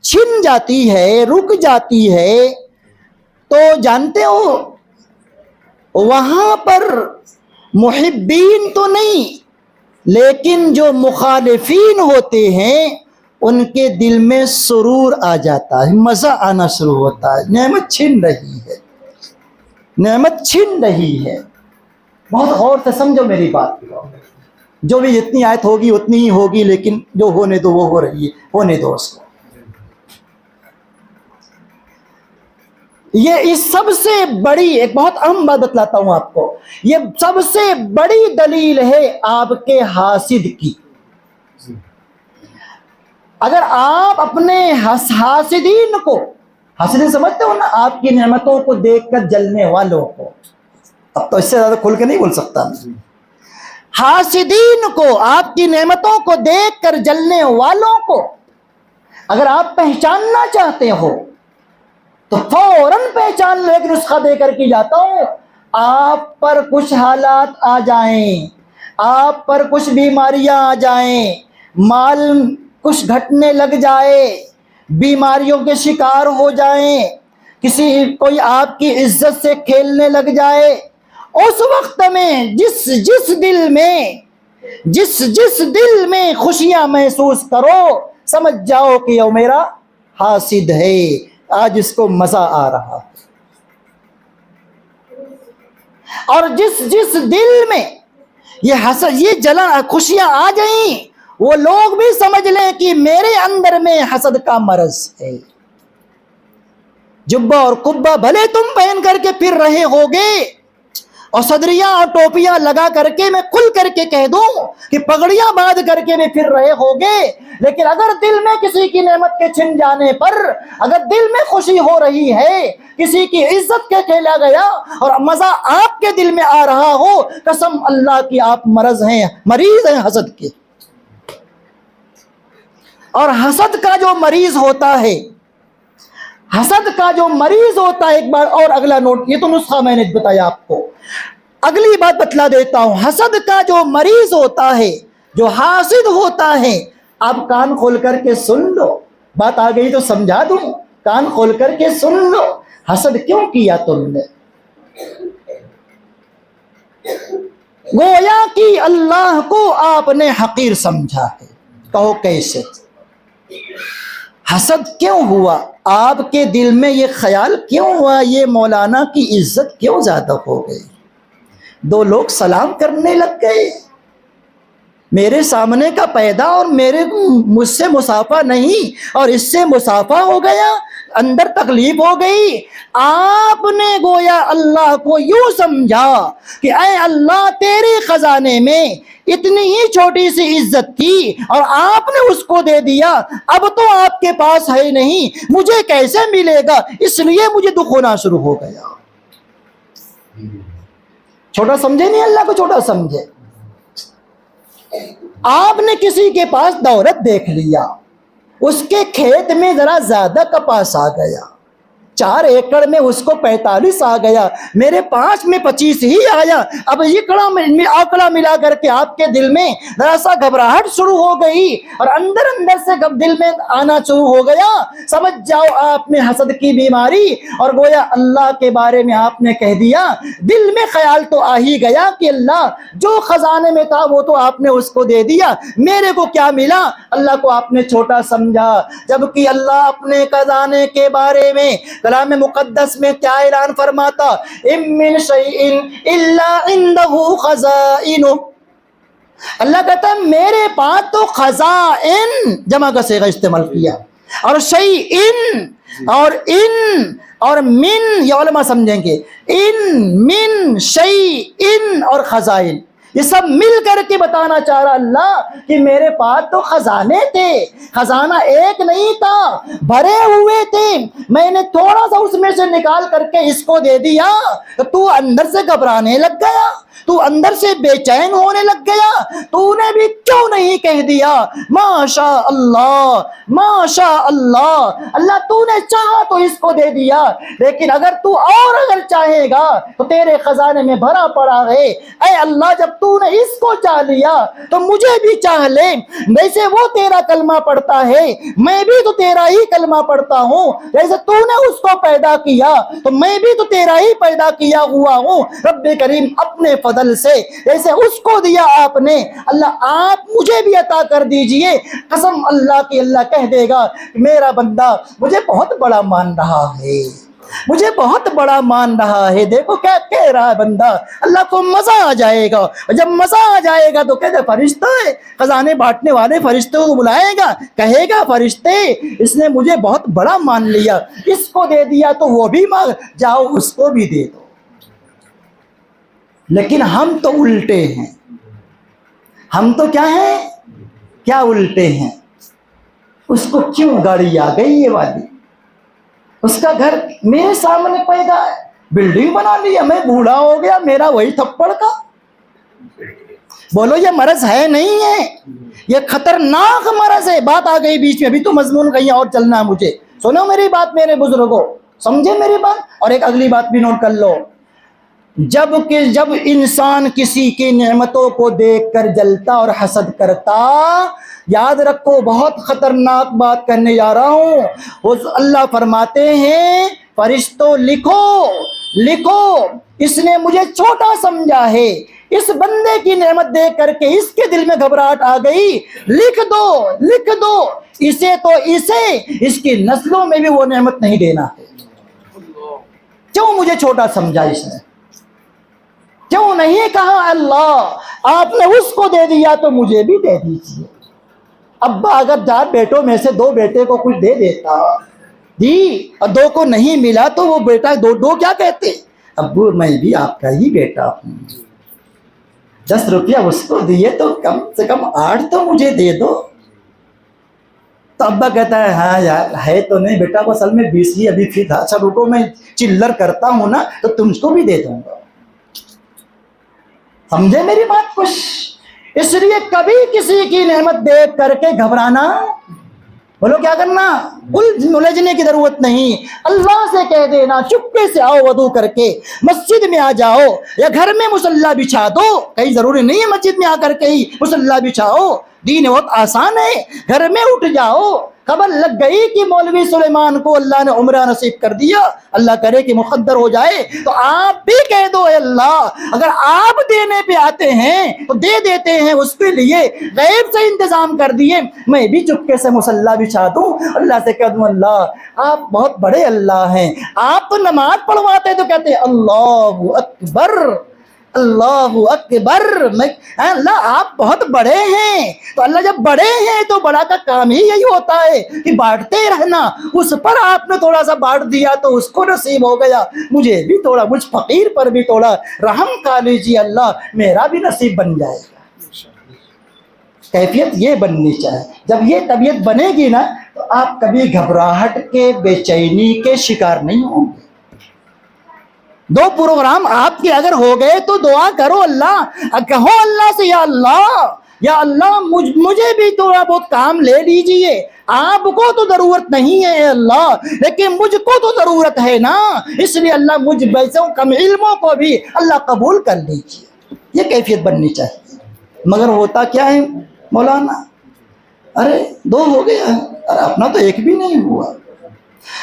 چھن جاتی ہے، رک جاتی ہے، تو جانتے ہو وہاں پر محبین تو نہیں، لیکن جو مخالفین ہوتے ہیں ان کے دل میں سرور آ جاتا ہے، مزہ آنا شروع ہوتا ہے، نعمت چھن رہی ہے، نعمت چھن رہی ہے۔ بہت غور سے سمجھو میری بات، جو بھی جتنی آیت ہوگی اتنی ہی ہوگی، لیکن جو ہونے دو وہ ہو رہی ہے، ہونے دو اس کو۔ یہ اس سب سے بڑی ایک بہت اہم بات بتلاتا ہوں آپ کو، یہ سب سے بڑی دلیل ہے آپ کے حاسد کی۔ اگر آپ اپنے حاسدین کو، حاسدین سمجھتے ہو نا، آپ کی نعمتوں کو دیکھ کر جلنے والوں کو، اب تو اس سے زیادہ کھل کے نہیں بول سکتا، حاسدین کو، آپ کی نعمتوں کو دیکھ کر جلنے والوں کو اگر آپ پہچاننا چاہتے ہو تو فوراً پہچان لو۔ ایک نسخہ دے کر کے جاتا ہوں، آپ پر کچھ حالات آ جائیں، آپ پر کچھ بیماریاں آ جائیں، مال کچھ گھٹنے لگ جائے، بیماریوں کے شکار ہو جائیں، کوئی آپ کی عزت سے کھیلنے لگ جائے، اس وقت میں جس دل میں خوشیاں محسوس کرو، سمجھ جاؤ کہ یہ میرا حاسد ہے، آج اس کو مزہ آ رہا ہے۔ اور جس دل میں یہ جلن خوشیاں آ جائیں، وہ لوگ بھی سمجھ لیں کہ میرے اندر میں حسد کا مرض ہے۔ جبہ اور قبہ بھلے تم پہن کر کے پھر رہے ہوگے، اور صدریاں اور ٹوپیاں لگا کر کے میں کھل کر کے کہہ دوں کہ پگڑیاں باندھ کر کے بھی پھر رہے ہوگے، لیکن اگر دل میں کسی کی نعمت کے چھن جانے پر، اگر دل میں خوشی ہو رہی ہے، کسی کی عزت کے کھیلا گیا اور مزہ آپ کے دل میں آ رہا ہو، قسم اللہ کی آپ مریض ہیں حسد کے۔ اور حسد کا جو مریض ہوتا ہے، ایک بار اور اگلا نوٹ، یہ تو نسخہ میں نے بتایا آپ کو، اگلی بات بتلا دیتا ہوں۔ حسد کا جو مریض ہوتا ہے، جو حاسد ہوتا ہے، آپ کان کھول کر کے سن لو، بات آ گئی تو سمجھا دوں، کان کھول کر کے سن لو، حسد کیوں کیا تم نے؟ گویا کہ اللہ کو آپ نے حقیر سمجھا ہے۔ کہو کیسے؟ حسد کیوں ہوا؟ آپ کے دل میں یہ خیال کیوں ہوا؟ یہ مولانا کی عزت کیوں زیادہ ہو گئی؟ دو لوگ سلام کرنے لگ گئے، میرے سامنے کا پیدا اور مجھ سے مسافہ نہیں، اور اس سے مسافہ ہو گیا، اندر تکلیف ہو گئی۔ آپ نے گویا اللہ کو یوں سمجھا کہ اے اللہ، تیرے خزانے میں اتنی ہی چھوٹی سی عزت تھی اور آپ نے اس کو دے دیا، اب تو آپ کے پاس ہے نہیں، مجھے کیسے ملے گا؟ اس لیے مجھے دکھ ہونا شروع ہو گیا۔ چھوٹا سمجھے نہیں، اللہ کو چھوٹا سمجھے۔ آپ نے کسی کے پاس دولت دیکھ لیا، اس کے کھیت میں ذرا زیادہ کپاس آ گیا، 4 ایکڑ میں اس کو 45 آ گیا، میرے 5 میں 25 ہی آیا، اب یہ آکڑا ملا کر کے آپ کے دل میں ذرا سا گھبراہٹ شروع ہو گئی، اور اندر سے دل میں آنا شروع ہو گیا، سمجھ جاؤ آپ نے حسد کی بیماری، اور گویا اللہ کے بارے میں آپ نے کہہ دیا، دل میں خیال تو آ ہی گیا کہ اللہ جو خزانے میں تھا وہ تو آپ نے اس کو دے دیا، میرے کو کیا ملا؟ اللہ کو آپ نے چھوٹا سمجھا، جبکہ اللہ اپنے خزانے کے بارے میں کلام مقدس میں کیا اعلان فرماتا؟ اِن مِّن شَيْءٍ إِلَّا عِندَهُ خَزَائِنُهُ، اللہ کہتا ہے میرے پاس تو خزائن جمع کا صیغہ استعمال کیا، اور شیئن اور ان اور من، یہ علماء سمجھیں گے، ان من شیئن اور خزائن، یہ سب مل کر کے بتانا چاہ رہا اللہ کہ میرے پاس تو خزانے تھے، خزانہ ایک نہیں تھا، بھرے ہوئے تھے، میں نے تھوڑا سا اس میں سے نکال کر کے اس کو دے دیا تو اندر سے گھبرانے لگ گیا، تو اندر سے بے چین ہونے لگ گیا، تو نے بھی کیوں نہیں کہہ دیا ماشاء اللہ ماشاء اللہ، اللہ تو نے چاہا تو اس کو دے دیا، لیکن اگر تو اور اگر چاہے گا تو تیرے خزانے میں بھرا پڑا ہے، اے اللہ جب تو نے اس کو چاہ لیا تو مجھے بھی چاہ لے، ویسے وہ تیرا کلمہ پڑھتا ہے میں بھی تو تیرا ہی کلمہ پڑھتا ہوں، جیسے تو نے اس کو پیدا کیا تو میں بھی تو تیرا ہی پیدا کیا ہوا ہوں، رب کریم اپنے فضل سے جیسے اس کو دیا آپ نے، اللہ آپ مجھے بھی عطا کر دیجئے۔ قسم اللہ کی اللہ کہہ دے گا میرا بندہ مجھے بہت بڑا مان رہا ہے، مجھے بہت بڑا مان رہا ہے، دیکھو کیا کہہ رہا ہے بندہ، اللہ کو مزہ آ جائے گا، جب مزہ آ جائے گا تو کہتے فرشتہ ہے، خزانے بانٹنے والے فرشتوں کو بلائے گا، کہے گا فرشتے اس نے مجھے بہت بڑا مان لیا، اس کو دے دیا تو وہ بھی مانگ جاؤ اس کو بھی دے دو۔ لیکن ہم تو الٹے ہیں، ہم تو کیا ہیں، کیا الٹے ہیں، اس کو کیوں گاڑی آ گئی یہ والی، اس کا گھر میرے سامنے پیدا ہے، بلڈنگ بنا لیا، میں بوڑھا ہو گیا میرا وہی تھپڑ کا، بولو یہ مرض ہے نہیں ہے، یہ خطرناک مرض ہے۔ بات آ گئی بیچ میں، ابھی تو مضمون کہیں اور چلنا ہے مجھے، سنو میری بات میرے بزرگوں، سمجھے میری بات، اور ایک اگلی بات بھی نوٹ کر لو، جب انسان کسی کی نعمتوں کو دیکھ کر جلتا اور حسد کرتا، یاد رکھو بہت خطرناک بات کرنے جا رہا ہوں، اللہ فرماتے ہیں فرشتوں لکھو لکھو، اس نے مجھے چھوٹا سمجھا ہے، اس بندے کی نعمت دیکھ کر کے اس کے دل میں گھبراہٹ آ گئی، لکھ دو لکھ دو، اسے تو اسے اس کی نسلوں میں بھی وہ نعمت نہیں دینا ہے۔ کیوں مجھے چھوٹا سمجھا اس نے، کیوں نہیں کہا اللہ آپ نے اس کو دے دیا تو مجھے بھی دے دیجیے۔ ابا اگر 4 بیٹوں میں سے 2 بیٹے کو کچھ دے دیتا دی اور 2 کو نہیں ملا تو وہ بیٹا دو کیا کہتے، ابو میں بھی آپ کا ہی بیٹا ہوں، 10 روپیہ اس کو دیے تو کم سے کم 8 تو مجھے دے دو۔ تو ابا کہتا ہے ہاں یار ہے تو نہیں بیٹا، کو اصل میں 20 ہی ابھی تھی تھا، اچھا رکو میں چلر کرتا ہوں نا تو تم کو بھی دے دوں گا۔ سمجھے میری بات کچھ؟ اس لیے کبھی کسی کی نعمت دیکھ کر کے گھبرانا، بولو کیا کرنا، الجھنے کی ضرورت نہیں، اللہ سے کہہ دینا چپکے سے آؤ وضو کر کے مسجد میں آ جاؤ یا گھر میں مصلی بچھا دو، کہیں ضروری نہیں ہے مسجد میں آ کر کے ہی مصلی بچھاؤ، دین بہت آسان ہے، گھر میں اٹھ جاؤ، خبر لگ گئی کہ مولوی سلیمان کو اللہ نے عمرہ نصیب کر دیا، اللہ کرے کہ مقدر ہو جائے تو آپ بھی کہہ دو اے اللہ اگر آپ دینے پہ آتے ہیں تو دے دیتے ہیں، اس کے لیے غیب سے انتظام کر دیے، میں بھی چپکے سے مصلی بچھا دوں، اللہ سے کہہ دوں اللہ آپ بہت بڑے اللہ ہیں، آپ تو نماز پڑھواتے تو کہتے اللہ اکبر اللہ اکبر، اللہ آپ بہت بڑے ہیں، تو اللہ جب بڑے ہیں تو بڑا کا کام ہی یہی ہوتا ہے کہ بانٹتے رہنا، اس پر آپ نے تھوڑا سا بانٹ دیا تو اس کو نصیب ہو گیا، مجھے بھی تھوڑا، مجھ فقیر پر بھی تھوڑا رحم کر لیجیے اللہ، میرا بھی نصیب بن جائے گا۔ کیفیت یہ بننی چاہے، جب یہ طبیعت بنے گی نا تو آپ کبھی گھبراہٹ کے بے چینی کے شکار نہیں ہوں گے۔ 2 پروگرام آپ کے اگر ہو گئے تو دعا کرو اللہ، کہو اللہ سے یا اللہ مجھے بھی تھوڑا بہت کام لے لیجئے، آپ کو تو ضرورت نہیں ہے اے اللہ لیکن مجھ کو تو ضرورت ہے نا، اس لیے اللہ مجھ ویسے کم علموں کو بھی اللہ قبول کر لیجئے، یہ کیفیت بننی چاہیے۔ مگر ہوتا کیا ہے مولانا، ارے 2 ہو گیا اور اپنا تو 1 بھی نہیں ہوا۔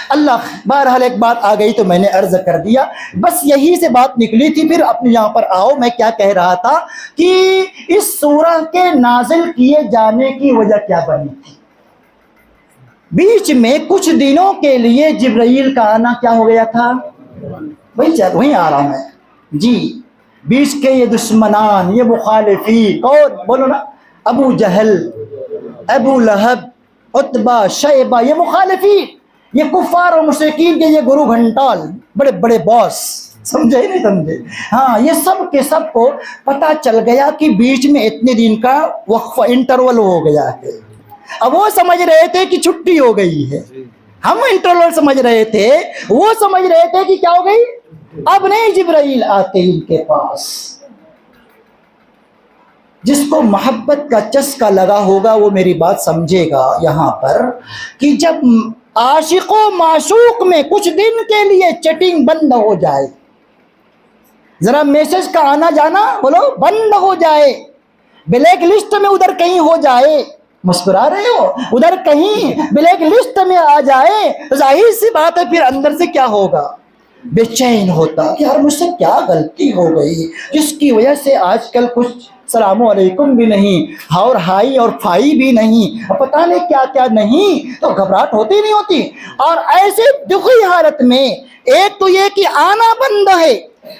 اللہ بہرحال ایک بات آ گئی تو میں نے عرض کر دیا، بس یہی سے بات نکلی تھی، پھر اپنے یہاں پر آؤ، میں کیا کہہ رہا تھا کہ اس سورہ کے نازل کیے جانے کی وجہ کیا بنی تھی؟ بیچ میں کچھ دنوں کے لیے جبرائیل کا آنا کیا ہو گیا تھا، وہیں آ رہا ہوں میں جی، بیچ کے یہ دشمنان، یہ مخالفین، کون بولو نا، ابو جہل، ابو لہب، عتبہ، شیبہ، یہ مخالفین، یہ کفار اور مشرکین کے یہ گرو گھنٹال، بڑے بڑے باس، سمجھے نہیں سمجھے، ہاں یہ سب کے سب کو پتہ چل گیا کہ بیچ میں اتنے دن کا وقفہ انٹرول ہو گیا ہے۔ اب وہ سمجھ رہے تھے کہ چھٹی ہو گئی ہے، ہم انٹرول سمجھ رہے تھے، وہ سمجھ رہے تھے کہ کیا ہو گئی، اب نہیں جبرائیل آتے ان کے پاس، جس کو محبت کا چسکا لگا ہوگا وہ میری بات سمجھے گا یہاں پر کہ جب عاشق و معشوق میں کچھ دن کے لیے چیٹنگ بند ہو جائے، ذرا میسج کا آنا جانا بولو بند ہو جائے، بلیک لسٹ میں ادھر کہیں ہو جائے، مسکرا رہے ہو، ادھر کہیں بلیک لسٹ میں آ جائے تو ظاہر سی بات ہے پھر اندر سے کیا ہوگا، بے چین ہوتا کہ یار مجھ سے کیا غلطی ہو گئی جس کی وجہ سے آج کل کچھ السلام علیکم بھی نہیں اور ہائی اور فائی بھی نہیں اور پتہ نہیں کیا کیا نہیں، تو گھبراہٹ ہوتی نہیں ہوتی۔ اور ایسے دکھی حالت میں ایک تو یہ کہ آنا بند ہے،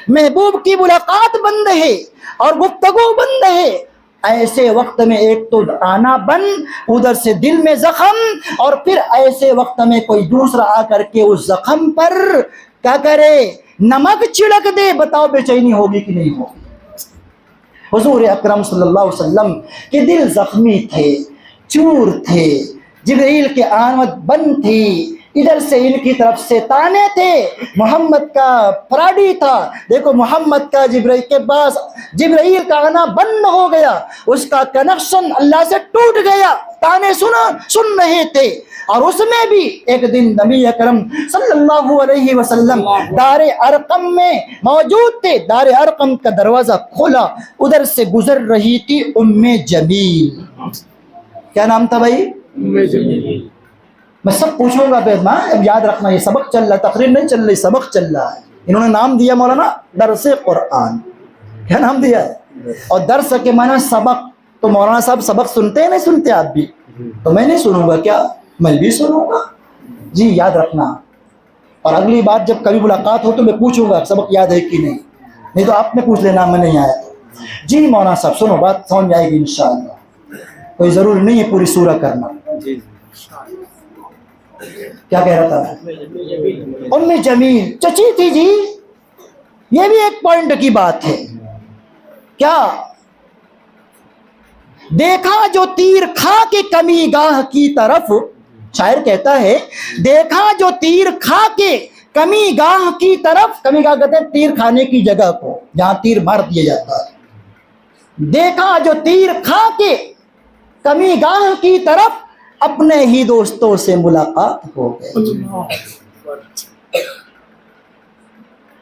محبوب کی ملاقات بند ہے اور گفتگو بند ہے، ایسے وقت میں ایک تو آنا بند، ادھر سے دل میں زخم، اور پھر ایسے وقت میں کوئی دوسرا آ کر کے اس زخم پر کیا کرے، نمک چھڑک دے، بتاؤ بے چینی ہوگی کہ نہیں ہوگی؟ حضور اکرم صلی اللہ علیہ وسلم کے دل زخمی تھے، چور تھے، جبرائیل کی آمد بند تھی، ادھر سے ان کی طرف سے تانے تھے، محمد کا فراڈی تھا، دیکھو محمد کا جبرائیل کے پاس جبرائیل کا آنا بند ہو گیا، اس کا کنیکشن اللہ سے ٹوٹ گیا، تانے سن رہے تھے۔ اور اس میں بھی ایک دن نبی اکرم صلی اللہ علیہ وسلم دار ارقم میں موجود تھے، دار ارقم کا دروازہ کھولا، ادھر سے گزر رہی تھی ام جمیل۔ کیا نام تھا بھائی؟ ام جمیل۔ میں سب پوچھوں گا بیدماں، اب یاد رکھنا یہ سبق چل رہا ہے، تقریر نہیں چل رہی، سبق چل رہا ہے۔ انہوں نے نام دیا مولانا درس قرآن، کیا نام دیا ہے؟ اور درس کے معنی سبق، تو مولانا صاحب سبق سنتے ہیں نہیں سنتے آپ بھی؟ تو میں نہیں سنوں گا کیا؟ میں بھی سنوں گا جی، یاد رکھنا۔ اور اگلی بات جب کبھی ملاقات ہو تو میں پوچھوں گا سبق یاد ہے کہ نہیں تو آپ نے پوچھ لینا میں نہیں آیا جی۔ مولانا صاحب سنو، بات سمجھ آئے گی انشاءاللہ، کوئی ضروری نہیں ہے پوری سورہ کرنا۔ کیا کہہ رہا تھا؟ ام جمیل چچی تھی جی، یہ بھی ایک پوائنٹ کی بات ہے۔ کیا دیکھا جو تیر کھا کے کمی گاہ کی طرف، شاعر کہتا ہے دیکھا جو تیر کھا کے کمی گاہ کی طرف، کمی گاہ کہتے ہیں تیر کھانے کی جگہ کو جہاں تیر مار دیا جاتا ہے، دیکھا جو تیر کھا کے کمی گاہ کی طرف، اپنے ہی دوستوں سے ملاقات ہو گئی۔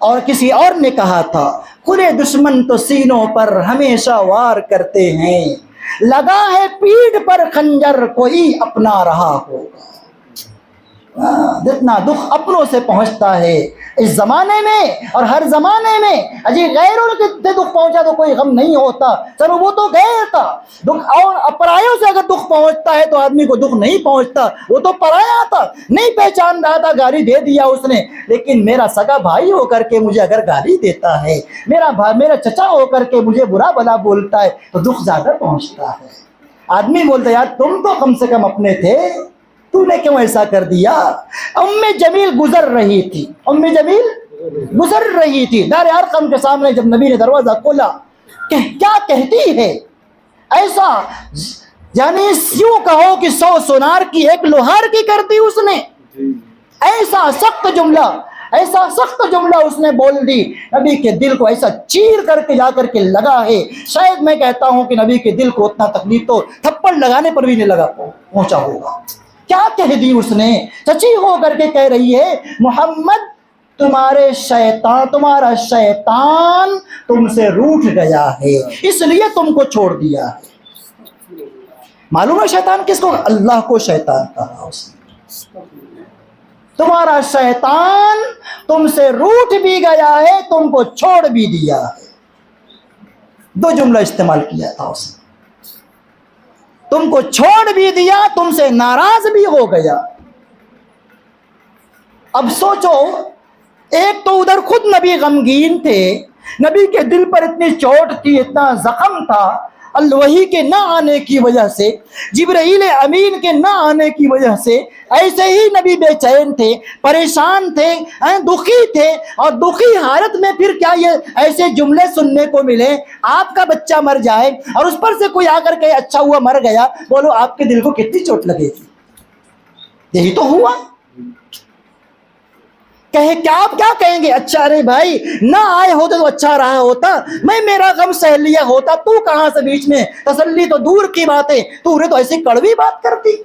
اور کسی اور نے کہا تھا کھلے دشمن تو سینوں پر ہمیشہ وار کرتے ہیں، لگا ہے پیٹھ پر خنجر کوئی اپنا رہا ہوگا۔ جتنا دکھ اپنوں سے پہنچتا ہے اس زمانے میں اور ہر زمانے میں، اجی غیروں کے دکھ پہنچا تو کوئی غم نہیں ہوتا، چلو وہ تو غیر تھا دکھ، اور اپرایوں سے اگر دکھ پہنچتا ہے تو آدمی کو دکھ نہیں پہنچتا، وہ تو پرایا تھا، نہیں پہچان رہا تھا، گالی دے دیا اس نے، لیکن میرا سگا بھائی ہو کر کے مجھے اگر گالی دیتا ہے، میرا چچا ہو کر کے مجھے برا بھلا بولتا ہے تو دکھ زیادہ پہنچتا ہے۔ آدمی بولتا ہے یار تم تو کم سے کم اپنے تھے، تو نے کیوں ایسا کر دیا؟ ام جمیل گزر رہی تھی، ام جمیل گزر رہی تھی دار ارقم کے سامنے، جب نبی نے دروازہ کھولا کیا کہتی ہے؟ ایسا یعنی یوں کہو کہ 100 سونار کی ایک لوہار کی کر دی اس نے، ایسا سخت جملہ اس نے بول دی، نبی کے دل کو ایسا چیر کر کے جا کر کے لگا ہے، شاید میں کہتا ہوں کہ نبی کے دل کو اتنا تکلیف تو تھپڑ لگانے پر بھی نہیں لگا پہنچا ہوگا۔ کیا کہہ دی اس نے؟ چچی ہو کر کے کہہ رہی ہے محمد تمہارا شیطان تم سے روٹھ گیا ہے، اس لیے تم کو چھوڑ دیا ہے۔ معلوم ہے شیطان کس کو؟ اللہ کو شیطان کہا اس نے۔ تمہارا شیطان تم سے روٹھ بھی گیا ہے، تم کو چھوڑ بھی دیا ہے، دو جملہ استعمال کیا تھا اس نے، تم کو چھوڑ بھی دیا، تم سے ناراض بھی ہو گیا۔ اب سوچو، ایک تو ادھر خود نبی غمگین تھے، نبی کے دل پر اتنی چوٹ تھی، اتنا زخم تھا الوحی کے نہ آنے کی وجہ سے، جبرائیل امین کے نہ آنے کی وجہ سے، ایسے ہی نبی بے چین تھے، پریشان تھے، دکھی تھے، اور دکھی حالت میں پھر کیا یہ ایسے جملے سننے کو ملے، آپ کا بچہ مر جائے اور اس پر سے کوئی آ کر کہ اچھا ہوا مر گیا، بولو آپ کے دل کو کتنی چوٹ لگے گی؟ یہی تو ہوا۔ کیا آپ کیا کہیں گے؟ اچھا ارے بھائی نہ آئے ہوتے تو اچھا رہا ہوتا، میں میرا غم سہ لیا ہوتا، تو کہاں سے بیچ میں؟ تسلی تو دور کی باتیں، تو نے تو ایسی کڑوی بات کر دی۔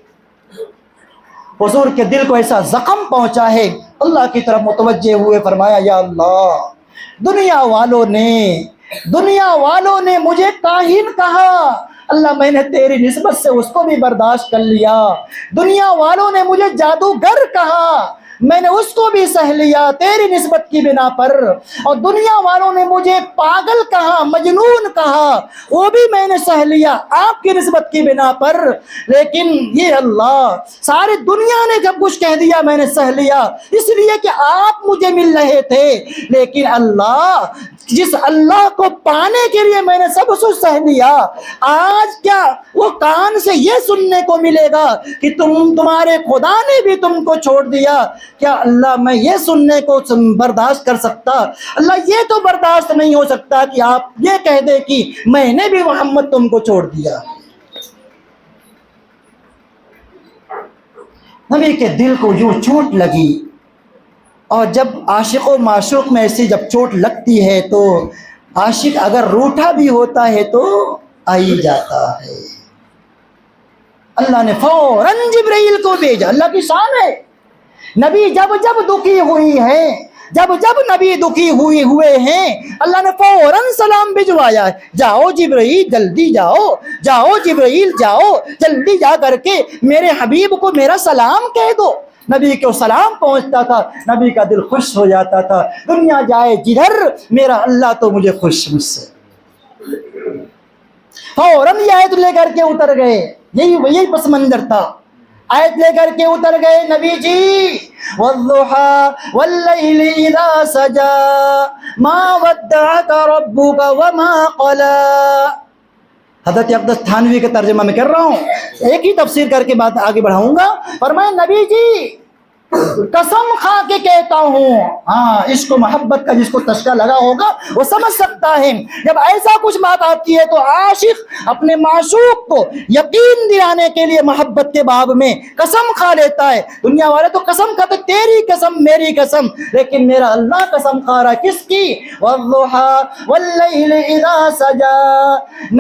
حضور کے دل کو ایسا زخم پہنچا ہے، اللہ کی طرف متوجہ ہوئے فرمایا یا اللہ، دنیا والوں نے مجھے کاہن کہا، اللہ میں نے تیری نسبت سے اس کو بھی برداشت کر لیا۔ دنیا والوں نے مجھے جادوگر کہا، میں نے اس کو بھی سہ لیا تیری نسبت کی بنا پر، اور دنیا والوں نے مجھے پاگل کہا، مجنون کہا، وہ بھی میں نے سہ لیا آپ کی نسبت کی بنا پر، لیکن یہ اللہ ساری دنیا نے جب کچھ کہہ دیا میں نے سہ لیا، اس لیے کہ آپ مجھے مل رہے تھے، لیکن اللہ جس اللہ کو پانے کے لیے میں نے سب کچھ سہ لیا، آج کیا وہ کان سے یہ سننے کو ملے گا کہ تمہارے خدا نے بھی تم کو چھوڑ دیا؟ کیا اللہ میں یہ سننے کو برداشت کر سکتا؟ اللہ یہ تو برداشت نہیں ہو سکتا کہ آپ یہ کہہ دے کہ میں نے بھی محمد تم کو چھوڑ دیا۔ نبی کے دل کو یوں چوٹ لگی، اور جب عاشق و معشوق میں ایسی جب چوٹ لگتی ہے تو عاشق اگر روٹھا بھی ہوتا ہے تو آ ہی جاتا ہے۔ اللہ نے فوراً جبرائیل کو بھیجا، اللہ کی شان ہے۔ نبی جب دکھی ہوئی ہے، جب نبی دکھی ہوئے ہیں، اللہ نے فوراً سلام بھجوایا ہے، جاؤ جبرائیل جلدی جاؤ جبرائیل جاؤ جلدی جا کر کے میرے حبیب کو میرا سلام کہہ دو۔ نبی کو سلام پہنچتا تھا، نبی کا دل خوش ہو جاتا تھا، دنیا جائے جدھر میرا اللہ تو مجھے خوش مجھ سے۔ فوراً یہ آیت لے کر کے اتر گئے، یہی پس منظر تھا، آیت لے کر کے اتر گئے نبی جی، والضحى واللیل اذا سجى ما ودعك ربك وما قلى۔ حضرت اقدس تھانوی کا ترجمہ میں کر رہا ہوں، ایک ہی تفسیر کر کے بات آگے بڑھاؤں گا۔ فرمایا نبی جی قسم کھا کے کہتا ہوں، ہاں عشق و محبت کا جس کو تشکا لگا ہوگا وہ سمجھ سکتا ہے، جب ایسا کچھ بات آتی ہے تو عاشق اپنے معشوق کو یقین دلانے کے لیے محبت کے باب میں قسم کھا لیتا ہے۔ دنیا والے تو قسم کھاتے تیری قسم میری قسم، لیکن میرا اللہ قسم کھا رہا ہے کس کی؟ والضحى واللیل اذا سجى۔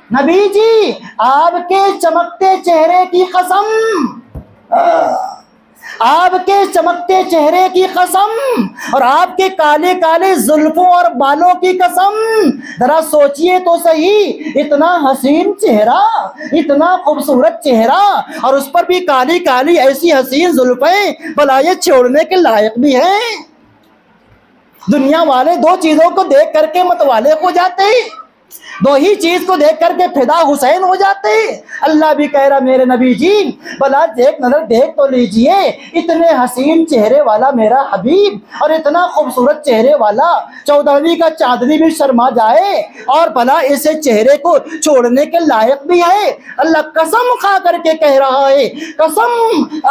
نبی جی آپ کے چمکتے چہرے کی قسم، آپ کے چمکتے چہرے کی قسم، اور آپ کے کالے کالے زلفوں اور بالوں کی قسم۔ ذرا سوچئے تو صحیح، اتنا حسین چہرہ، اتنا خوبصورت چہرہ، اور اس پر بھی کالی کالی ایسی حسین زلفیں، بھلا یہ چھوڑنے کے لائق بھی ہیں؟ دنیا والے دو چیزوں کو دیکھ کر کے متوالے ہو جاتے ہیں، دو ہی چیز کو دیکھ کر کے فدا حسین ہو جاتے ہیں۔ اللہ بھی کہہ رہا میرے نبی جی بلا ایک نظر دیکھ تو لیجئے، اتنے حسین چہرے والا میرا حبیب اور اتنا خوبصورت چہرے والا 14ویں کا چاندنی بھی شرما جائے، اور بھلا اسے چہرے کو چھوڑنے کے لائق بھی ہے۔ اللہ قسم کھا کر کے کہہ رہا ہے، قسم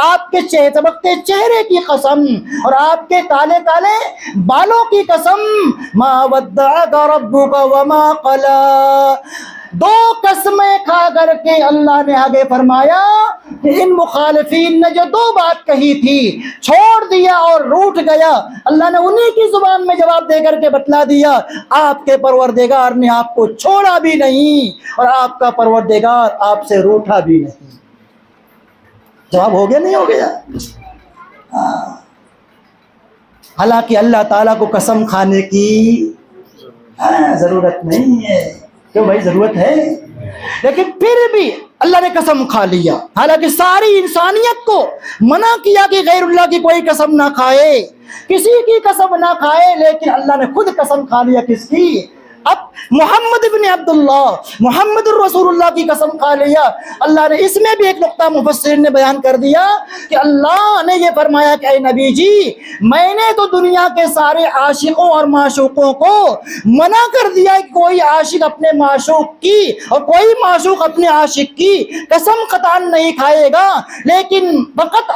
آپ کے چمکتے چہرے کی قسم اور آپ کے کالے کالے بالوں کی قسم، ما ودعک ربک وما قلی۔ دو قسمیں کھا کر کے اللہ نے آگے فرمایا کہ ان مخالفین نے جو دو بات کہی تھی، چھوڑ دیا اور روٹھ گیا، اللہ نے انہی کی زبان میں جواب دے کر کے بتلا دیا، آپ کے پروردگار نے آپ کو چھوڑا بھی نہیں اور آپ کا پروردگار آپ سے روٹھا بھی نہیں۔ جواب ہو گیا نہیں ہو گیا؟ حالانکہ اللہ تعالیٰ کو قسم کھانے کی ضرورت نہیں ہے، کیوں بھائی ضرورت ہے، لیکن پھر بھی اللہ نے قسم کھا لیا، حالانکہ ساری انسانیت کو منع کیا کہ غیر اللہ کی کوئی قسم نہ کھائے، کسی کی قسم نہ کھائے، لیکن اللہ نے خود قسم کھا لیا کس کی؟ اب محمد ابن عبداللہ محمد الرسول اللہ کی قسم کھا لیا۔ اللہ نے اس میں بھی ایک نقطہ مفسرین نے بیان کر دیا کہ اللہ نے یہ فرمایا کہ اے نبی جی میں نے تو دنیا کے سارے عاشقوں اور معشوقوں کو منع کر دیا کہ کوئی عاشق اپنے معشوق کی اور کوئی معشوق اپنے عاشق کی قسم قطعاً نہیں کھائے گا، لیکن فقط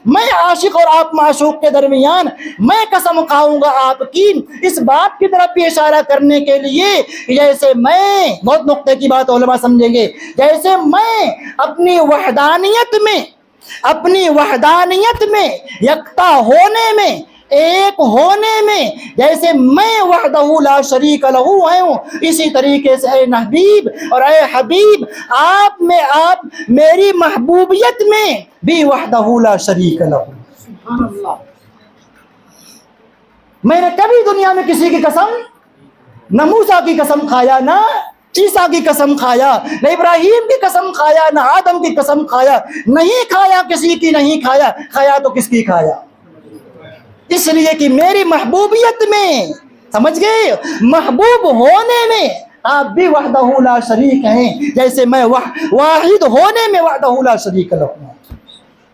میں عاشق اور آپ معشوق کے درمیان میں قسم کھاؤں گا آپ کی، اس بات کی طرف بھی اشارہ کرنے کے لیے جیسے میں، بہت نقطے کی بات علماء سمجھیں گے، جیسے میں اپنی وحدانیت میں اپنی وحدانیت میں، یکتا ہونے میں، ایک ہونے میں، جیسے میں وحدہ لا شریک لہ ہوں، اسی طریقے سے اے حبیب اور اے حبیب آپ میں، آپ میری محبوبیت میں بھی وحدہ لا شریک لہ۔ سبحان اللہ۔ میں نے کبھی دنیا میں کسی کی قسم، نہ موسیٰ کی قسم کھایا، نہ عیسیٰ کی قسم کھایا، نہ ابراہیم کی قسم کھایا، نہ آدم کی قسم کھایا، نہیں کھایا، کسی کی نہیں کھایا، کھایا تو کس کی کھایا؟ اس لیے کہ میری محبوبیت میں، سمجھ گئے، محبوب ہونے میں آپ بھی وحدہ لا شریک ہیں، جیسے میں واحد ہونے میں وحدہ لا شریک لہ ہوں۔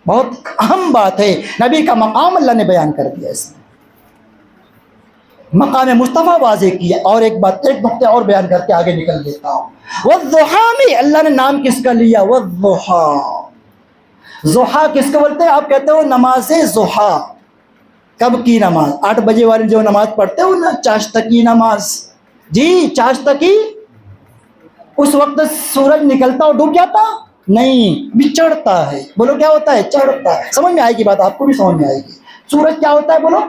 بہت اہم بات ہے، نبی کا مقام اللہ نے بیان کر دیا، اس میں مقام مصطفیٰ واضح کیا۔ اور ایک بات، ایک نقطہ اور بیان کر کے آگے نکل دیتا ہوں۔ والضحیٰ میں اللہ نے نام کس کا لیا؟ والضحیٰ۔ ضحیٰ کس کو بولتے ہیں؟ آپ کہتے ہو نماز ضحیٰ، کب کی نماز؟ 8 بجے والی جو نماز پڑھتے ہو نا، چاشتکی نماز، جی چاشتکی، اس وقت سورج نکلتا اور ڈوب جاتا نہیں، بھی چڑھتا ہے۔ بولو کیا ہوتا ہے؟ چڑھتا ہے۔ سمجھ میں آئے گی بات، آپ کو بھی سمجھ میں آئے گی۔ سورج کیا ہوتا ہے؟ بولو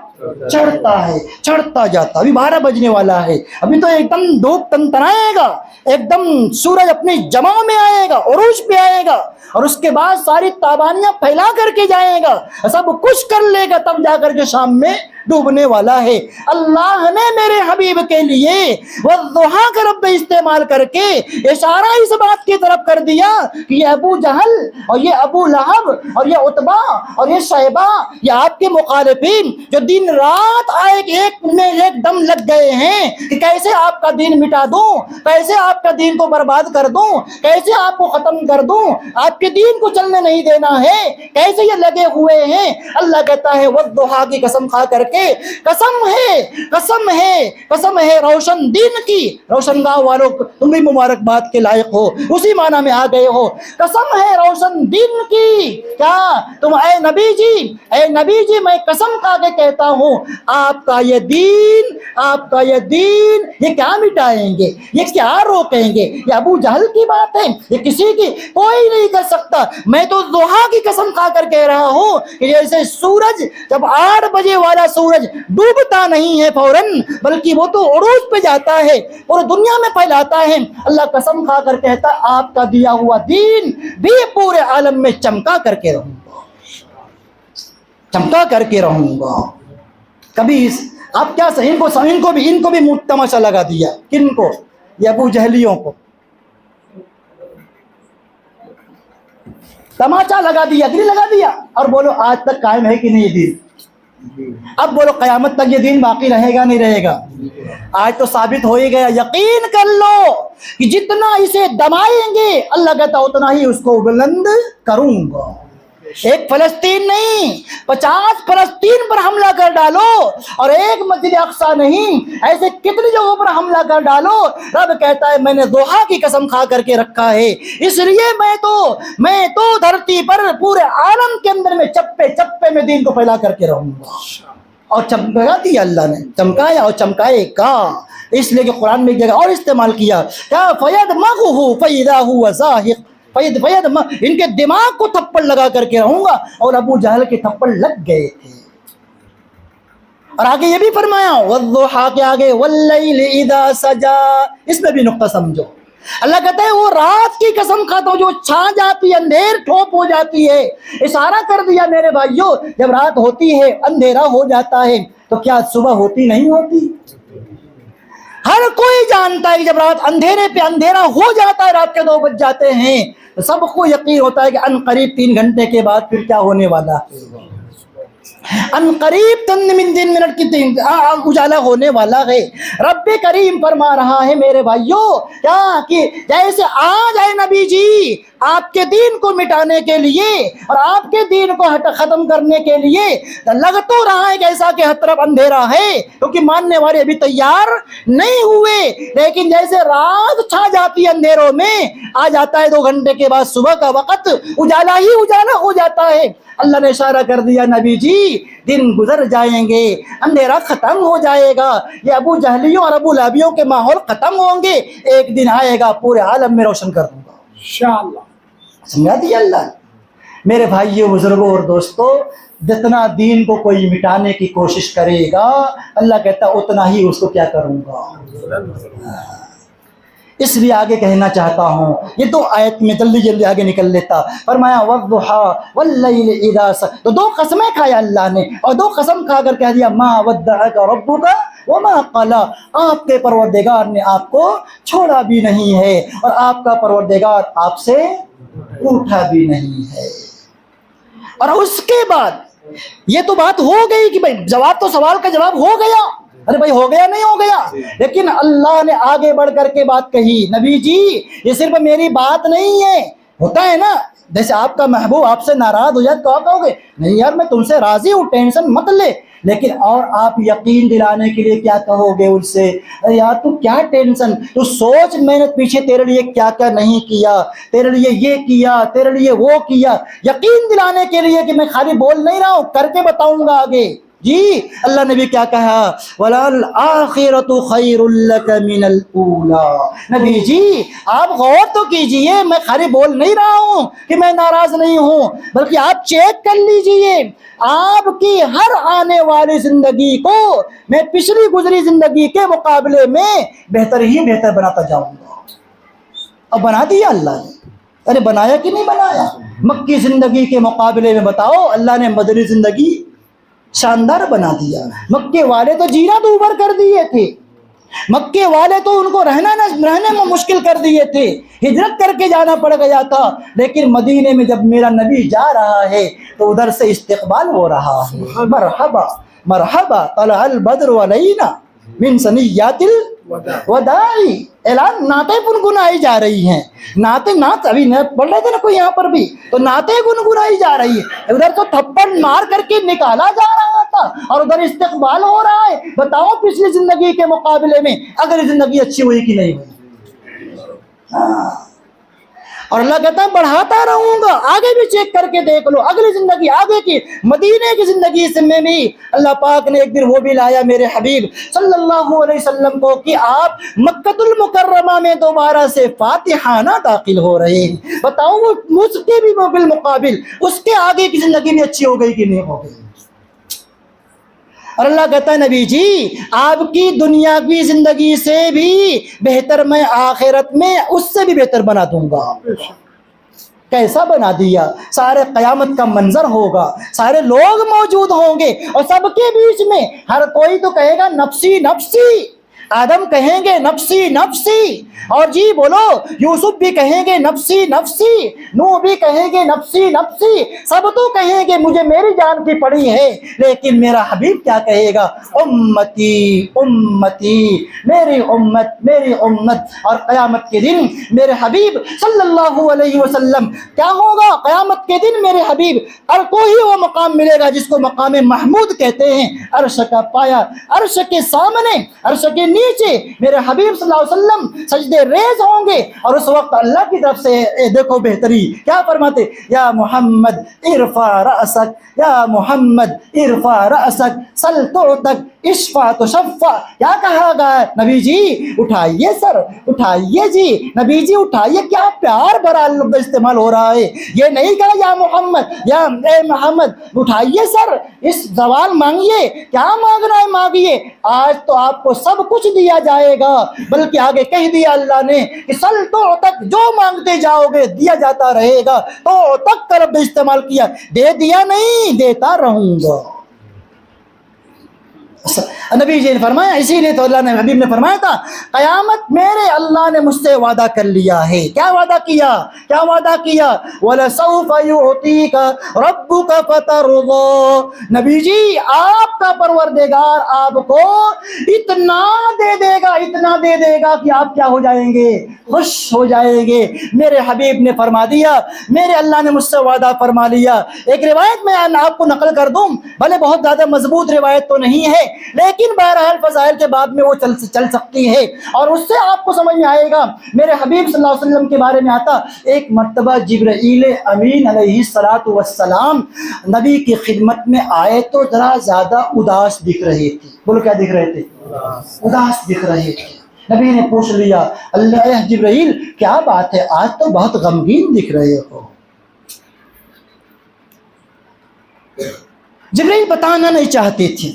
چڑھتا ہے، چڑھتا جاتا۔ ابھی 12 بجنے والا ہے، ابھی تو ایک دم دھوپ تنتنائے گا، ایک دم سورج اپنی جماع میں آئے گا، عروج پہ آئے گا، اور اس کے بعد ساری تابانیاں پھیلا کر کے جائے گا، سب کچھ کر لے گا، تب جا کر کے شام میں ڈوبنے والا ہے۔ اللہ نے میرے حبیب کے لیے والضحیٰ کا رب استعمال کر کے اشارہ اس بات کی طرف کر دیا کہ یہ ابو جہل اور یہ ابو لہب اور یہ عتبہ اور یہ شیبہ، یہ آپ کے مخالفین جو دن رات ایک دم لگ گئے ہیں کہ کیسے آپ کا دین مٹا دوں، کیسے آپ کا دین کو برباد کر دوں، کیسے آپ کو ختم کر دوں، آپ کے دین کو چلنے نہیں دینا ہے، کیسے یہ لگے ہوئے ہیں۔ اللہ کہتا ہے والضحیٰ کی قسم کھا کر کے، قسم ہے، قسم ہے، قسم ہے روشن دن کی۔ روشن گاہ والوں تم بھی مبارکباد کے لائق ہو، اسی معنی میں آ گئے ہو۔ قسم ہے روشن دن کی، کیا تم اے نبی جی، اے نبی جی میں قسم کھا کے کہتا ہوں آپ کا یہ دین، آپ کا یہ دین، یہ کیا مٹائیں گے، یہ کیا روکیں گے؟ یہ ابو جہل کی بات ہے، یہ کسی کی کوئی نہیں کر سکتا۔ میں تو ضحیٰ کی قسم کھا کر کہہ رہا ہوں کہ جیسے سورج جب 8 بجے والا سورج ڈوبتا نہیں ہے فوراً، بلکہ وہ تو عروج پہ جاتا ہے، پورے دنیا میں پھیلاتا ہے، اللہ قسم کھا کر کہتا آپ کا دیا ہوا دین بھی پورے عالم میں چمکا کر کے رہوں گا، چمکا کر کے رہوں گا۔ کبھی آپ کیا ان کو بھی منہ تماشا لگا دیا، کن کو؟ یہ ابو جہلیوں کو تماشا لگا دیا، دل لگا دیا، اور بولو آج تک قائم ہے کہ نہیں یہ دین؟ اب بولو قیامت تک یہ دین باقی رہے گا نہیں رہے گا؟ آج تو ثابت ہو ہی گیا، یقین کر لو کہ جتنا اسے دبائیں گے اللہ کہتا اتنا ہی اس کو بلند کروں گا۔ ایک فلسطین نہیں، 50 فلسطین پر حملہ کر ڈالو، اور ایک مسجد اقصیٰ نہیں، ایسے کتنی جگہوں پر حملہ کر ڈالو، رب کہتا ہے میں نے ضحیٰ کی قسم کھا کر کے رکھا ہے، اس لیے میں تو دھرتی پر پورے عالم کے اندر میں چپے چپے میں دین کو پھیلا کر کے رہوں گا۔ اور چمکا دیا اللہ نے، چمکایا اور چمکائے گا، اس لیے کہ قرآن میں ایک جگہ اور استعمال کیا، کیا فَيَدْمَغُهُ فَإِذَا هُوَ زَاهِقٌ، ان کے دماغ کو تھپڑ لگا کر کے رہوں گا، اور ابو جہل کے تھپڑ لگ گئے تھے۔ اور آگے یہ بھی فرمایا والضحیٰ کے آگے واللیل اذا سجا، اس میں بھی نقطہ سمجھو۔ اللہ کہتا ہے وہ رات کی قسم کھاتا ہوں جو چھا جاتی ہے، اندھیر ٹھوپ ہو جاتی ہے۔ اشارہ کر دیا میرے بھائیوں، جب رات ہوتی ہے اندھیرا ہو جاتا ہے تو کیا صبح ہوتی نہیں ہوتی؟ ہر کوئی جانتا ہے کہ جب رات اندھیرے پہ اندھیرا ہو جاتا ہے، رات کے 2 بج جاتے ہیں، تو سب کو یقین ہوتا ہے کہ ان قریب 3 گھنٹے کے بعد پھر کیا ہونے والا ہے، ان قریب 3 منٹ کی اجالا ہونے والا ہے۔ رب کریم فرما رہا ہے میرے بھائیوں، کیا کہ جیسے آج ہے نبی جی آپ کے دین کو مٹانے کے لیے اور آپ کے دین کو ختم کرنے کے لیے لگ تو رہا ہے جیسا کہ ہر طرف اندھیرا ہے، کیونکہ ماننے والے ابھی تیار نہیں ہوئے، لیکن جیسے رات چھا جاتی ہے اندھیروں میں، آ جاتا ہے 2 گھنٹے کے بعد صبح کا وقت، اجالا ہی اجالا ہو جاتا ہے۔ اللہ نے اشارہ کر دیا نبی جی دن گزر جائیں گے، اندھیرا ختم ہو جائے گا، یہ ابو جہلیوں اور ابو لہبیوں کے ماحول ختم ہوں گے، ایک دن آئے گا پورے عالم میں روشن کر دوں گا، انشاءاللہ۔ سمجھا دیا اللہ۔ میرے بھائیوں بزرگوں اور دوستوں، جتنا دین کو کوئی مٹانے کی کوشش کرے گا اللہ کہتا اتنا ہی اس کو کیا کروں گا۔ اس لیے آگے کہنا چاہتا ہوں، یہ تو آیت میں جلدی جلدی آگے نکل لیتا، فرمایا وَالضُّحَىٰ وَاللَّيْلِ إِذَا سَجَدَ، تو دو قسمیں کھایا اللہ نے، اور دو قسم کھا کر کہہ دیا مَا وَدَّعَكَ رَبُّكَ وَمَا قَلَىٰ، آپ کے پروردگار نے آپ کو چھوڑا بھی نہیں ہے اور آپ کا پروردگار آپ سے روٹھا بھی نہیں ہے۔ اور اس کے بعد یہ تو بات ہو گئی کہ بھائی جواب تو سوال کا جواب ہو گیا، ارے بھائی ہو گیا نہیں ہو گیا، لیکن اللہ نے آگے بڑھ کر کے بات کہی، نبی جی یہ صرف میری بات نہیں ہے، ہوتا ہے نا جیسے آپ کا محبوب آپ سے ناراض ہو جائے تو آپ کہو گے نہیں یار میں تم سے راضی ہوں ٹینشن مت لے، لیکن اور آپ یقین دلانے کے لیے کیا کہو گے ان سے، ارے یار تو کیا ٹینشن، تو سوچ میں نے پیچھے تیرے لیے کیا کیا نہیں کیا، تیرے لیے یہ کیا تیرے لیے وہ کیا، یقین دلانے کے لیے کہ میں خالی بول نہیں رہا ہوں کر کے بتاؤں گا آگے۔ جی اللہ نے بھی کیا کہا وَلَلْآخِرَةُ خَيْرٌ لَكَ مِنَ الْأُولَىٰ، نبی جی آپ غور تو کیجئے، میں خالی بول نہیں رہا ہوں کہ میں ناراض نہیں ہوں، بلکہ آپ چیک کر لیجئے آپ کی ہر آنے والی زندگی کو میں پچھلی گزری زندگی کے مقابلے میں بہتر ہی بہتر بناتا جاؤں گا۔ اب بنا دیا اللہ نے، ارے بنایا کہ نہیں بنایا؟ مکی زندگی کے مقابلے میں بتاؤ اللہ نے مدنی زندگی شاندار بنا دیا۔ مکے والے تو جینا دوبر کر دیے تھے، مکے والے تو ان کو رہنے میں مشکل کر دیے تھے، ہجرت کر کے جانا پڑ گیا تھا، لیکن مدینے میں جب میرا نبی جا رہا ہے تو ادھر سے استقبال ہو رہا ہے، مرحبا مرحبا طلع البدر علینا من ثنیات الوداع، اعلان نعتیں گنگنائی جا رہی ہیں، نعت ابھی پڑھ رہے تھے نا کوئی یہاں پر بھی، تو نعتیں گنگنائی جا رہی ہے، ادھر تو تھپڑ مار کر کے نکالا جا رہا تھا اور ادھر استقبال ہو رہا ہے۔ بتاؤ پچھلی زندگی کے مقابلے میں اگلی زندگی اچھی ہوئی کہ نہیں ہوئی؟ اور اللہ کہتا ہے بڑھاتا رہوں گا، آگے بھی چیک کر کے دیکھ لو، اگلی زندگی آگے کی مدینے کی زندگی سے میں بھی اللہ پاک نے ایک دن وہ بھی لایا میرے حبیب صلی اللہ علیہ وسلم کو کہ آپ مکۃ المکرمہ میں دوبارہ سے فاتحانہ داخل ہو رہے ہیں۔ بتاؤ وہ اس کے بھی بالمقابل اس کے آگے کی زندگی بھی اچھی ہو گئی کہ نہیں ہو گئی؟ اور اللہ کہتا ہے نبی جی آپ کی دنیاوی زندگی سے بھی بہتر میں آخرت میں اس سے بھی بہتر بنا دوں گا۔ کیسا بنا دیا؟ سارے قیامت کا منظر ہوگا، سارے لوگ موجود ہوں گے اور سب کے بیچ میں ہر کوئی تو کہے گا نفسی نفسی، آدم کہیں گے نفسی نفسی، اور جی بولو یوسف بھی کہیں گے نفسی نفسی، نوح بھی کہیں گے نفسی نفسی، سب تو کہیں گے مجھے میری جان کی پڑی ہے، لیکن میرا حبیب کیا کہے گا؟ امتی امتی، میری امت میری امت۔ اور قیامت کے دن میرے حبیب صلی اللہ علیہ وسلم کیا ہوگا؟ قیامت کے دن میرے حبیب اور کوئی وہ مقام ملے گا جس کو مقام محمود کہتے ہیں، عرش کا پایا، عرش کے سامنے عرش کے نیچے میرے حبیب صلی اللہ علیہ وسلم سجدے ریز ہوں گے، اور اس وقت اللہ کی طرف سے دیکھو بہتری کیا فرماتے، یا محمد ارفع رأسک، یا محمد ارفع رأسک سل تعطک اشفع تشفع، کیا کہا گا نبی جی اٹھائیے سر، اٹھائیے جی نبی جی اٹھائیے، کیا پیار بھرا لفظ استعمال ہو رہا ہے، یہ نہیں کہا یا محمد یا اے محمد، اٹھائیے سر، اس سوال مانگیے، کیا مانگنا ہے مانگیے، آج تو آپ کو سب کچھ دیا جائے گا، بلکہ آگے کہہ دیا اللہ نے کہ سل تو تک جو مانگتے جاؤ گے دیا جاتا رہے گا، تو تک کا لفظ استعمال کیا، دے دیا نہیں دیتا رہوں گا۔ نبی جی نے فرمایا، اسی لیے تو اللہ نے حبیب نے فرمایا تھا قیامت میرے اللہ نے مجھ سے وعدہ کر لیا ہے، کیا وعدہ کیا؟ کیا وعدہ کیا؟ وَلَسَوْفَ يُعْطِيكَ رَبُّكَ فَتَرْضَىٰ، نبی جی آپ کا پروردگار آپ کو اتنا دے دے گا، اتنا دے دے گا کہ آپ کیا ہو جائیں گے؟ خوش ہو جائیں گے۔ میرے حبیب نے فرما دیا، میرے اللہ نے مجھ سے وعدہ فرما لیا۔ ایک روایت میں آپ کو نقل کر دوں، بھلے بہت زیادہ مضبوط روایت تو نہیں ہے، لیکن بہرحال فضائل کے بعد میں وہ چل سکتی ہے، اور اس سے آپ کو سمجھ میں آئے گا۔ میرے حبیب صلی اللہ علیہ وسلم کے بارے میں آتا، ایک مرتبہ جبرائیل امین علیہ السلام نبی کی خدمت میں آئے تو ذرا زیادہ اداس دکھ رہے تھے، بولو کیا دکھ رہے تھے؟ اداس دکھ رہے تھے۔ نبی نے پوچھ لیا اللہ جبرائیل کیا بات ہے، آج تو بہت غمگین دکھ رہے ہو۔ جبرائیل بتانا نہیں چاہتے تھے،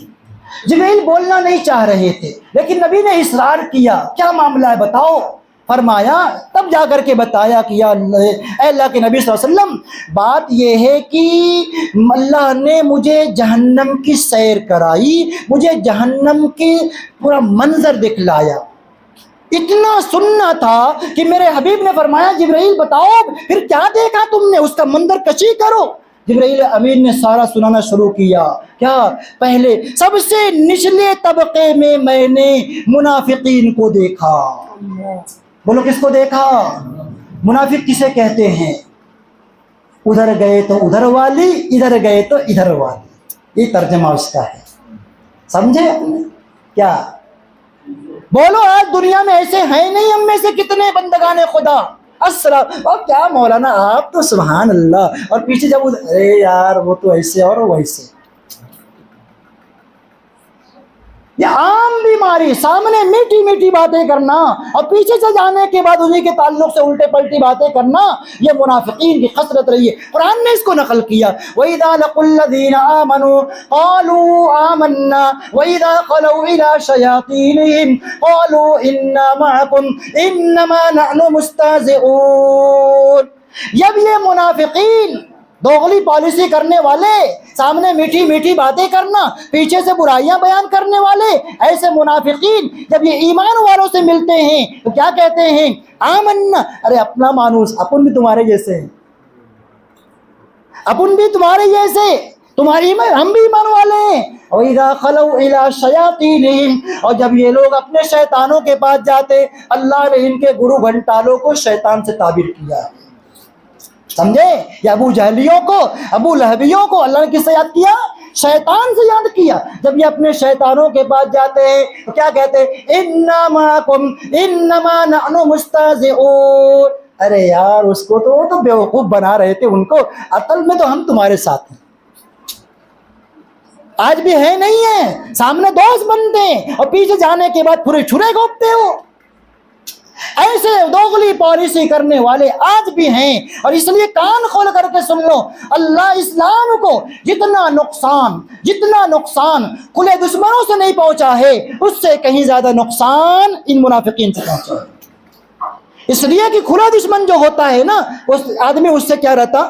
جبرائیل بولنا نہیں چاہ رہے تھے، لیکن نبی نے اصرار کیا، کیا معاملہ ہے بتاؤ؟ فرمایا، تب جا کر کے بتایا کہ یا اے اللہ کے نبی صلی اللہ علیہ وسلم، بات یہ ہے کہ اللہ نے مجھے جہنم کی سیر کرائی، مجھے جہنم کی پورا منظر دکھلایا، اتنا سننا تھا کہ میرے حبیب نے فرمایا جبرائیل بتاؤ پھر کیا دیکھا تم نے، اس کا منظر کشی کرو۔ جبرائیل امین نے سارا سنانا شروع کیا۔ کیا؟ پہلے سب سے نچلے طبقے میں نے منافقین کو دیکھا۔ بولو کس کو دیکھا؟ منافق کسے کہتے ہیں؟ ادھر گئے تو ادھر والی، ادھر گئے تو ادھر والی، یہ ترجمہ اس کا ہے، سمجھے؟ کیا بولو آج دنیا میں ایسے ہیں نہیں، ہم میں سے کتنے بندگان خدا السلام، اور کیا مولانا آپ تو سبحان اللہ، اور پیچھے جب ارے یار وہ تو ایسے اور ویسے، یہ عام بیماری، سامنے میٹھی میٹھی باتیں کرنا اور پیچھے سے جانے کے بعد انہیں کے تعلق سے الٹے پلٹی باتیں کرنا، یہ منافقین کی خسرت رہی ہے۔ قرآن نے اس کو نقل کیا، وَإِذَا لَقُوا الَّذِينَ آمَنُوا قَالُوا آمَنَّا وَإِذَا خَلَوْا إِلَىٰ شَيَاطِينِهِمْ قَالُوا إِنَّا مَعَكُمْ إِنَّمَا نَحْنُ مُسْتَهْزِئُونَ۔ جب یہ منافقین، دوغلی پالیسی کرنے والے، سامنے میٹھی میٹھی باتیں کرنا، پیچھے سے برائیاں بیان کرنے والے، ایسے منافقین جب یہ ایمان والوں سے ملتے ہیں تو کیا کہتے ہیں؟ آمنا، ارے اپنا مانوس، اپن بھی تمہارے جیسے ہیں، اپن بھی تمہارے جیسے، تمہاری ہم بھی ایمان والے ہیں۔ وَإِذَا خَلَوْا إِلَىٰ شَيَاطِينِهِمْ، اور جب یہ لوگ اپنے شیطانوں کے پاس جاتے، اللہ نے ان کے گرو گھنٹالوں کو شیطان سے تعبیر کیا، سمجھے؟ یا ابو جہلیوں کو، ابو لہبیوں کو اللہ نے کس سے یاد کیا؟ شیطان سے یاد کیا۔ جب یہ اپنے شیطانوں کے پاس جاتے ہیں تو کیا کہتے ہیں؟ اِنَّا مَعَكُمْ إِنَّمَا نَحْنُ مُسْتَهْزِئُونَ۔ ارے یار اس کو تو وہ تو بیوقوف بنا رہے تھے ان کو، اصل میں تو ہم تمہارے ساتھ ہیں، آج بھی ہے نہیں ہے، سامنے دوست بنتے ہیں اور پیچھے جانے کے بعد پورے چھرے گھونپتے ہو۔ ایسے دوغلی پالیسی کرنے والے آج بھی ہیں، اور اس لیے کان کھول کر کے سن لو، اللہ اسلام کو جتنا نقصان کھلے دشمنوں سے نہیں پہنچا ہے، اس سے کہیں زیادہ نقصان ان منافقین سے پہنچا ہے۔ اس لیے کہ کھلا دشمن جو ہوتا ہے نا، اس آدمی اس سے کیا رہتا؟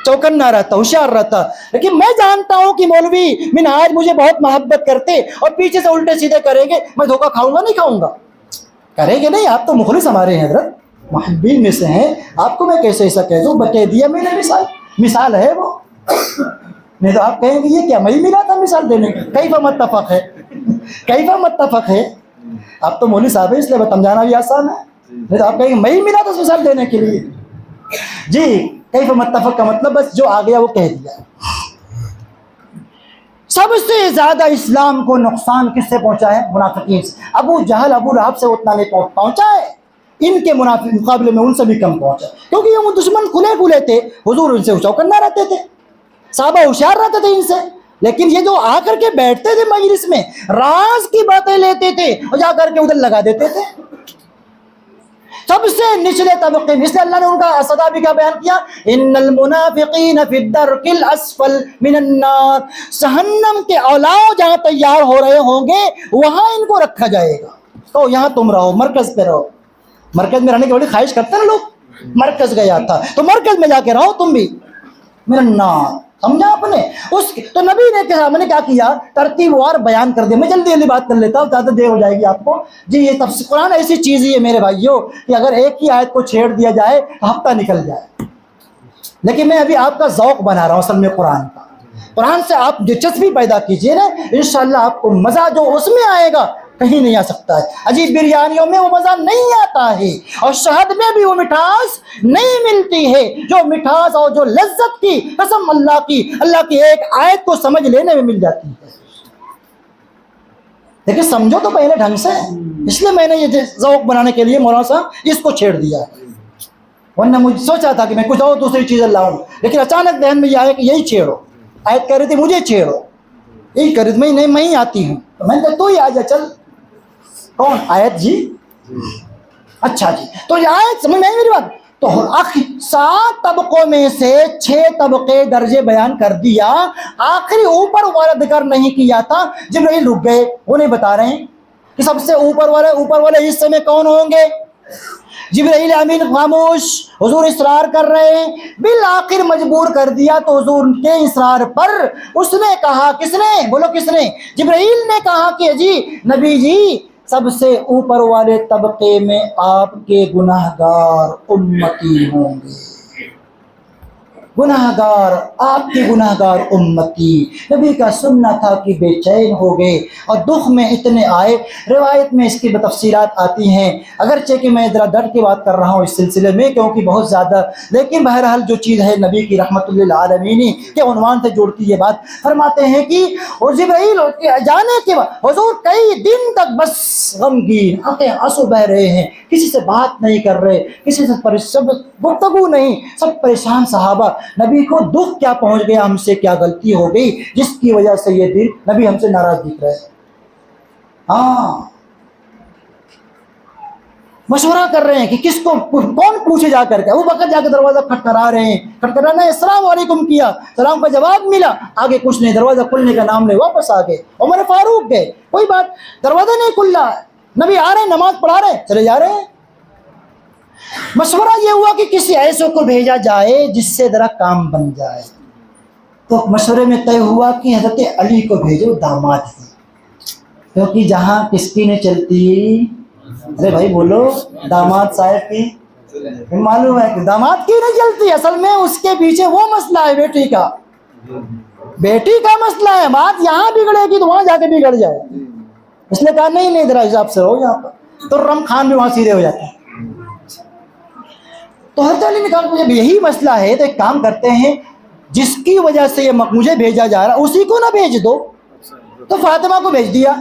چوکنا رہتا، ہوشیار رہتا۔ لیکن میں جانتا ہوں کہ مولوی منہاج مجھے بہت محبت کرتے اور پیچھے سے الٹے سیدھے کریں گے، میں دھوکہ کھاؤں گا نہیں کھاؤں گا؟ کریں گے نہیں؟ آپ تو مخلص ہمارے ہیں حضرت، محبین میں سے ہیں، آپ کو میں کیسے ایسا کہہ دوں؟ کہہ دیا میں نے، مثال ہے وہ، نہیں تو آپ کہیں گے یہ کیا میں ملا تھا مثال دینے کا؟ کیفا متفق ہے، کیفا متفق ہے، آپ تو مولوی صاحب ہیں اس لیے سمجھانا بھی آسان ہے، نہیں تو آپ کہیں گے میں ملا تھا مثال دینے کے لیے۔ جی کیفا متفق کا مطلب بس جو آ گیا وہ کہہ دیا۔ سب سے زیادہ اسلام کو نقصان کس سے پہنچا ہے؟ منافقین سے۔ ابو جہل، ابو لہب سے اتنا نہیں پہنچا ہے، ان کے مقابلے میں ان سے بھی کم پہنچا، کیونکہ یہ وہ دشمن کھلے تھے، حضور ان سے چوکنا رہتے تھے، صحابہ ہوشیار رہتے تھے ان سے۔ لیکن یہ جو آ کر کے بیٹھتے تھے مجلس میں، راز کی باتیں لیتے تھے اور جا کر کے ادھر لگا دیتے تھے، سب سے نچلے طبقے میں۔ اس لیے اللہ نے ان کا سزا بھی کیا بیان کیا؟ ان المنافقین فی الدرک الاسفل من النار، جہنم کے اولاؤ جہاں تیار ہو رہے ہوں گے وہاں ان کو رکھا جائے گا۔ تو یہاں تم رہو، مرکز پہ رہو، مرکز میں رہنے کی بڑی خواہش کرتے ہیں لوگ، مرکز گیا تھا تو مرکز میں جا کے رہو تم بھی، من النار، سمجھا آپ نے؟ تو نبی نے کہا، میں نے کیا کیا؟ ترتیب وار بیان کر دیا۔ میں جلدی جلدی بات کر لیتا ہوں، زیادہ دیر ہو جائے گی آپ کو۔ جی یہ تفسیر قرآن ایسی چیز ہی ہے میرے بھائیوں کہ اگر ایک ہی آیت کو چھیڑ دیا جائے تو ہفتہ نکل جائے، لیکن میں ابھی آپ کا ذوق بنا رہا ہوں اصل میں قرآن کا۔ قرآن سے آپ دلچسپی پیدا کیجئے نا، انشاءاللہ آپ کو مزہ جو اس میں آئے گا کہیں نہیں آ سکتا ہے۔ عجیب بریانیوں میں وہ مزہ نہیں آتا ہے، اور شہد میں بھی وہ مٹھاس نہیں ملتی ہے جو مٹھاس اور جو لذت کی قسم اللہ کی ایک آیت کو سمجھ لینے میں مل جاتی ہے۔ لیکن سمجھو تو پہلے ڈھنگ سے، اس لیے میں نے یہ ذوق بنانے کے لیے مولانا صاحب اس کو چھیڑ دیا، ورنہ مجھے سوچا تھا کہ میں کچھ اور دوسری چیزیں لاؤں، لیکن اچانک ذہن میں یہ آیا کہ یہی چھیڑو، آیت کہہ رہی تھی مجھے چھیڑو، یہی کہہ رہی تھی میں ہی آتی ہوں، تو میں نے کہا تو ہی آ جا، چل۔ کون آیت؟ جی اچھا جی، تو یہ آیت سمجھ میں آئی میری بات؟ تو 7 طبقوں میں سے 6 طبقے درجے بیان کر دیا، آخری اوپر والا ذکر نہیں کیا تھا۔ جبرائیل رک گئے، وہ نہیں بتا رہے ہیں کہ سب سے اوپر والے حصے میں کون ہوں گے۔ جبرائیل امین خاموش، حضور اصرار کر رہے ہیں، بالآخر مجبور کر دیا تو حضور کے اصرار پر اس نے کہا، کس نے؟ بولو کس نے؟ جبرائیل نے کہا کہ جی نبی جی سب سے اوپر والے طبقے میں آپ کے گناہگار امتی ہوں گے، گناہگار، آپ کے گناہگار امتی۔ نبی کا سننا تھا کہ بے چین ہو گئے اور دکھ میں اتنے آئے۔ روایت میں اس کی تفصیلات آتی ہیں، اگرچہ کہ میں ذرا ڈر کی بات کر رہا ہوں اس سلسلے میں کیونکہ بہت زیادہ، لیکن بہرحال جو چیز ہے نبی کی رحمت للعالمین کے عنوان سے جوڑتی یہ بات۔ فرماتے ہیں کہ جبرائیل جانے کے بعد حضور کئی دن تک بس غمگین، آنکھیں آنسو بہ رہے ہیں، کسی سے بات نہیں کر رہے، کسی سے گفتگو نہیں، سب پریشان صحابہ۔ نبی کو دکھ کیا پہنچ گیا، ہم سے کیا غلطی ہو گئی جس کی وجہ سے یہ دن نبی ہم سے ناراض دکھ رہے ہیں۔ ہاں مشورہ کر رہے ہیں کہ کس کو کون پوچھے جا کر کے۔ وہ بکر جا کے دروازہ کھٹکھرا رہے ہیں، کھٹکھرانا ہے، السلام علیکم کیا، سلام کا جواب ملا، آگے کچھ نہیں، دروازہ کھلنے کا نام نہیں، واپس آ گئے۔ عمر فاروق گئے، کوئی بات، دروازہ نہیں کھل رہا ہے، نبی آ رہے ہیں، نماز پڑھا رہے ہیں، چلے جا رہے ہیں۔ مشورہ یہ ہوا کہ کسی ایسے کو بھیجا جائے جس سے ذرا کام بن جائے، تو مشورے میں طے ہوا کہ حضرت علی کو بھیجو، داماد ہیں، کیونکہ جہاں کس کی نہیں چلتی، ارے بھائی بولو، داماد صاحب کی معلوم ہے کہ داماد کی نہیں چلتی، اصل میں اس کے پیچھے وہ مسئلہ ہے بیٹی کا مسئلہ ہے، بات یہاں بگڑے گی تو وہاں جا کے بگڑ جائے، اس نے کہا نہیں ذرا حساب سے رہو یہاں پر، تو رم خان بھی وہاں سیدھے ہو جاتا ہے۔ تو حضرت علی نے کہا کہ جب یہی مسئلہ ہے تو ایک کام کرتے ہیں، جس کی وجہ سے یہ مجھے بھیجا جا رہا اسی کو نہ بھیج دو، تو فاطمہ کو بھیج دیا۔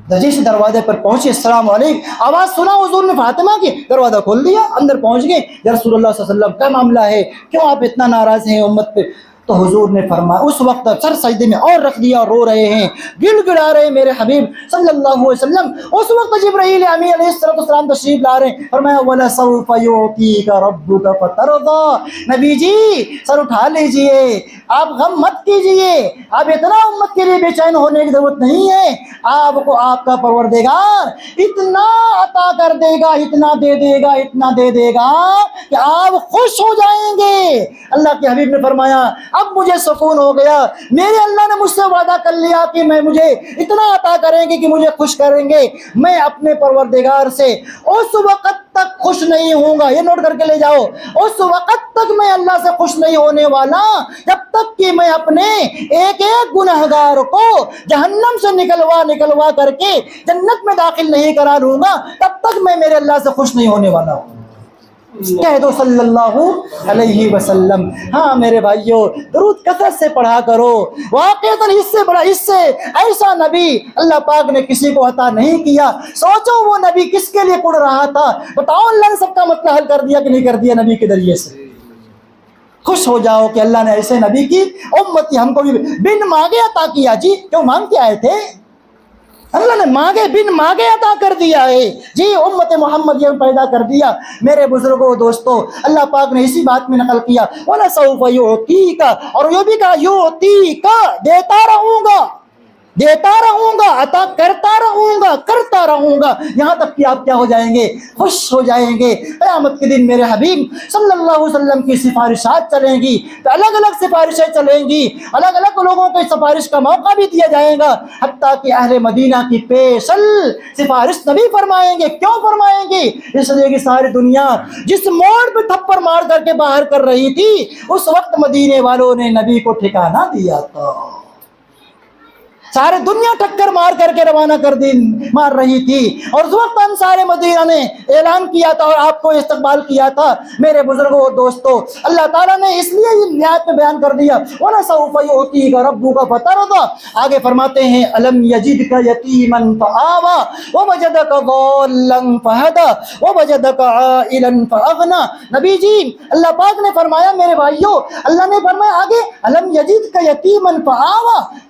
درجے سے دروازے پر پہنچے، السلام علیکم، آواز سنا حضور نے فاطمہ کی، دروازہ کھول دیا، اندر پہنچ گئے۔ یا رسول اللہ صلی اللہ علیہ وسلم کیا معاملہ ہے، کیوں آپ اتنا ناراض ہیں امت پہ؟ تو حضور نے فرمایا، اس وقت سر سجدے میں اور رکھ دیا، رو رہے ہیں، گڑ گڑا رہے ہیں میرے حبیب صلی اللہ علیہ وسلم۔ اس وقت جبرائیل امین علیہ السلام تشریف لا رہے ہیں، فرمایا وَلَسَوْفَ يُعْطِيكَ رَبُّكَ فَتَرْضَىٰ، نبی جی سر اٹھا لیجئے، آپ غم مت کیجئے، آپ اتنا امت کے لیے بے چین ہونے کی ضرورت نہیں ہے، آپ کو آپ کا پروردگار اتنا عطا کر دے گا، اتنا دے دے گا، اتنا دے دے گا کہ آپ خوش ہو جائیں گے۔ اللہ کے حبیب نے فرمایا اب مجھے سکون ہو گیا، میرے اللہ نے مجھ سے وعدہ کر لیا کہ میں مجھے اتنا عطا کریں گے کہ مجھے خوش کریں گے، میں اپنے پروردگار سے اس وقت تک خوش نہیں ہوں گا، یہ نوٹ کر کے لے جاؤ، اس وقت تک میں اللہ سے خوش نہیں ہونے والا جب تک کہ میں اپنے ایک ایک گنہگار کو جہنم سے نکلوا کر کے جنت میں داخل نہیں کرا لوں گا، تب تک میں میرے اللہ سے خوش نہیں ہونے والا ہوں۔ کہہ دو صلی اللہ علیہ وسلم۔ ہاں میرے بھائیوں، درود کثرت سے پڑھا کرو، واقعتاً اس سے ایسا نبی اللہ پاک نے کسی کو عطا نہیں کیا۔ سوچو وہ نبی کس کے لیے پڑھ رہا تھا، بتاؤ اللہ نے سب کا مسئلہ حل کر دیا کہ نہیں کر دیا نبی کے ذریعے سے۔ خوش ہو جاؤ کہ اللہ نے ایسے نبی کی امتی ہم کو بھی بن مانگے عطا کیا۔ جی کیوں مانگ کے آئے تھے؟ اللہ نے مانگے بن مانگے عطا کر دیا ہے جی، امت محمد یہ پیدا کر دیا۔ میرے بزرگوں دوستو، اللہ پاک نے اسی بات میں نقل کیا وَلَسَوْفَ يُعْطِيكَ، اور یہ بھی کہا يُعْطِيكَ، دیتا رہوں گا، عطا کرتا رہوں گا، یہاں تک کہ آپ کیا ہو جائیں گے، خوش ہو جائیں گے۔ قیامت کے دن میرے حبیب صلی اللہ علیہ وسلم کی سفارشات چلیں گی، تو الگ الگ سفارشیں چلیں گی، الگ الگ لوگوں کو سفارش کا موقع بھی دیا جائے گا، حتیٰ کہ اہل مدینہ کی پیشل سفارش نبی فرمائیں گے۔ کیوں فرمائیں گے؟ اس لیے کہ ساری دنیا جس موڑ پہ تھپڑ مار کر کے باہر کر رہی تھی، اس وقت مدینے والوں نے نبی کو ٹھکانہ دیا تھا۔ سارے دنیا ٹکر مار کر کے روانہ مار رہی تھی، اور اس وقت انصار مدینہ نے اعلان کیا تھا اور آپ کو استقبال کیا تھا۔ میرے بزرگوں اور دوستوں، اللہ تعالیٰ نے اس لیے یہ نہایت میں بیان کر دیا وَلَسَوْفَ يُعْطِيكَ رَبُّكَ فَتَرْضَىٰ۔ آگے فرماتے ہیں أَلَمْ يَجِدْكَ يَتِيمًا فَآوَىٰ وَوَجَدَكَ ضَالًّا فَهَدَىٰ وَوَجَدَكَ عَائِلًا فَأَغْنَىٰ۔ نبی جی اللہ پاک نے فرمایا، میرے بھائیوں اللہ نے فرمایا آگے أَلَمْ يَجِدْكَ يَتِيمًا فَآوَىٰ،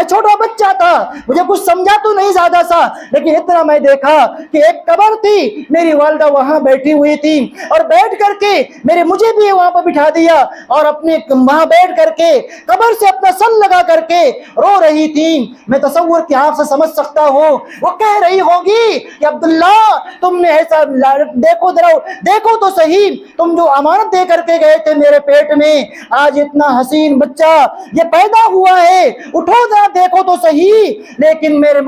میں چھوٹا بچہ تھا, مجھے کچھ سمجھا تو نہیں زیادہ سا, لیکن اتنا میں دیکھا کہ ایک قبر تھی, میری والدہ وہاں بیٹھی ہوئی تھی, اور بیٹھ کر کے مجھے بھی وہاں پہ بٹھا دیا, اور اپنے وہاں بیٹھ کر کے قبر سے اپنا سر لگا کر کے رو رہی تھی. میں تصور کی آنکھ سے سمجھ سکتا ہوں, وہ کہہ رہی ہوگی کہ عبداللہ تم نے ایسا دیکھو تو صحیح, تم جو امانت دے کر کے گئے تھے میرے پیٹ میں, آج اتنا حسین بچہ یہ پیدا ہوا ہے, اٹھو ذرا دیکھو تو صحیح. لیکن میرے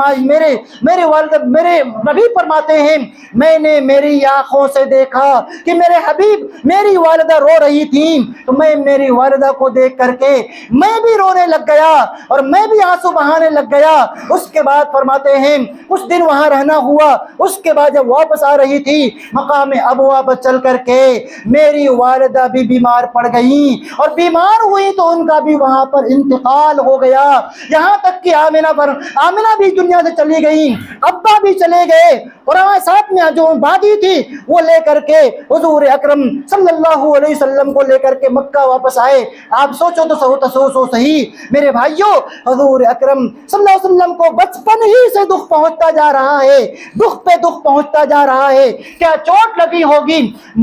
والد میرے نبی فرماتے ہیں, میں نے میری آنکھوں سے دیکھا کہ میرے حبیب میری والدہ رو رہی تھی, تو میں میری والدہ کو دیکھ کر کے میں بھی رونے لگ گیا اور میں بھی آنسو بہانے لگ گیا. اس کے بعد فرماتے ہیں کچھ دن وہاں رہنا ہوا. اس کے بعد جب واپس آ رہی تھی مقام ابوا پر چل کر کے میری والدہ بھی بیمار پڑ گئیں, اور بیمار ہوئی تو ان کا بھی وہاں پر انتقال ہو گیا. یہاں تک کہ آمنہ بھی دنیا سے چلی گئی, ابا بھی چلے گئے, اور ہمارے ساتھ میں جو بادی تھی وہ لے کر کے حضور اکرم صلی اللہ علیہ وسلم کو لے کر کے مکہ واپس آئے. آپ سوچو تو صحیح میرے بھائیوں, حضور اکرم صلی اللہ علیہ وسلم کو بچپن ہی سے دکھ پہنچتا جا رہا ہے, دکھ پہ دکھ پہنچتا جا رہا ہے. کیا چوٹ لگی ہوگی,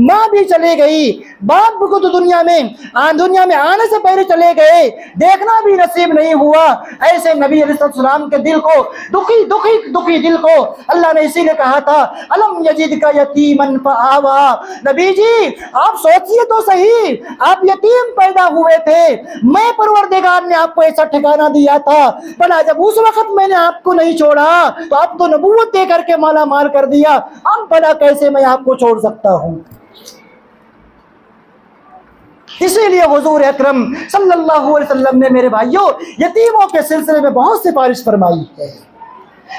ماں بھی چلے گئی, باپ کو تو دنیا میں آنے سے پہلے چلے گئے, دیکھنا بھی نصیب نہیں ہوا. ایسے نبی علیہ السلام کے دل کو دکھی دل کو اللہ نے اسی لیے کہا تھا الم یجدک یتیما فآوا. نبی جی آپ سوچئے تو صحیح, آپ یتیم پیدا ہوئے تھے, میں پروردگار نے آپ کو ایسا ٹھکانہ دیا تھا, بھلا جب اس وقت میں نے آپ کو نہیں چھوڑا تو آپ تو نبوت دے کر کے مالا مال کر دیا, اب بھلا کیسے میں آپ کو چھوڑ سکتا ہوں. اسی لیے حضور اکرم صلی اللہ علیہ وسلم نے میرے بھائیوں یتیموں کے سلسلے میں بہت سفارش فرمائی ہے.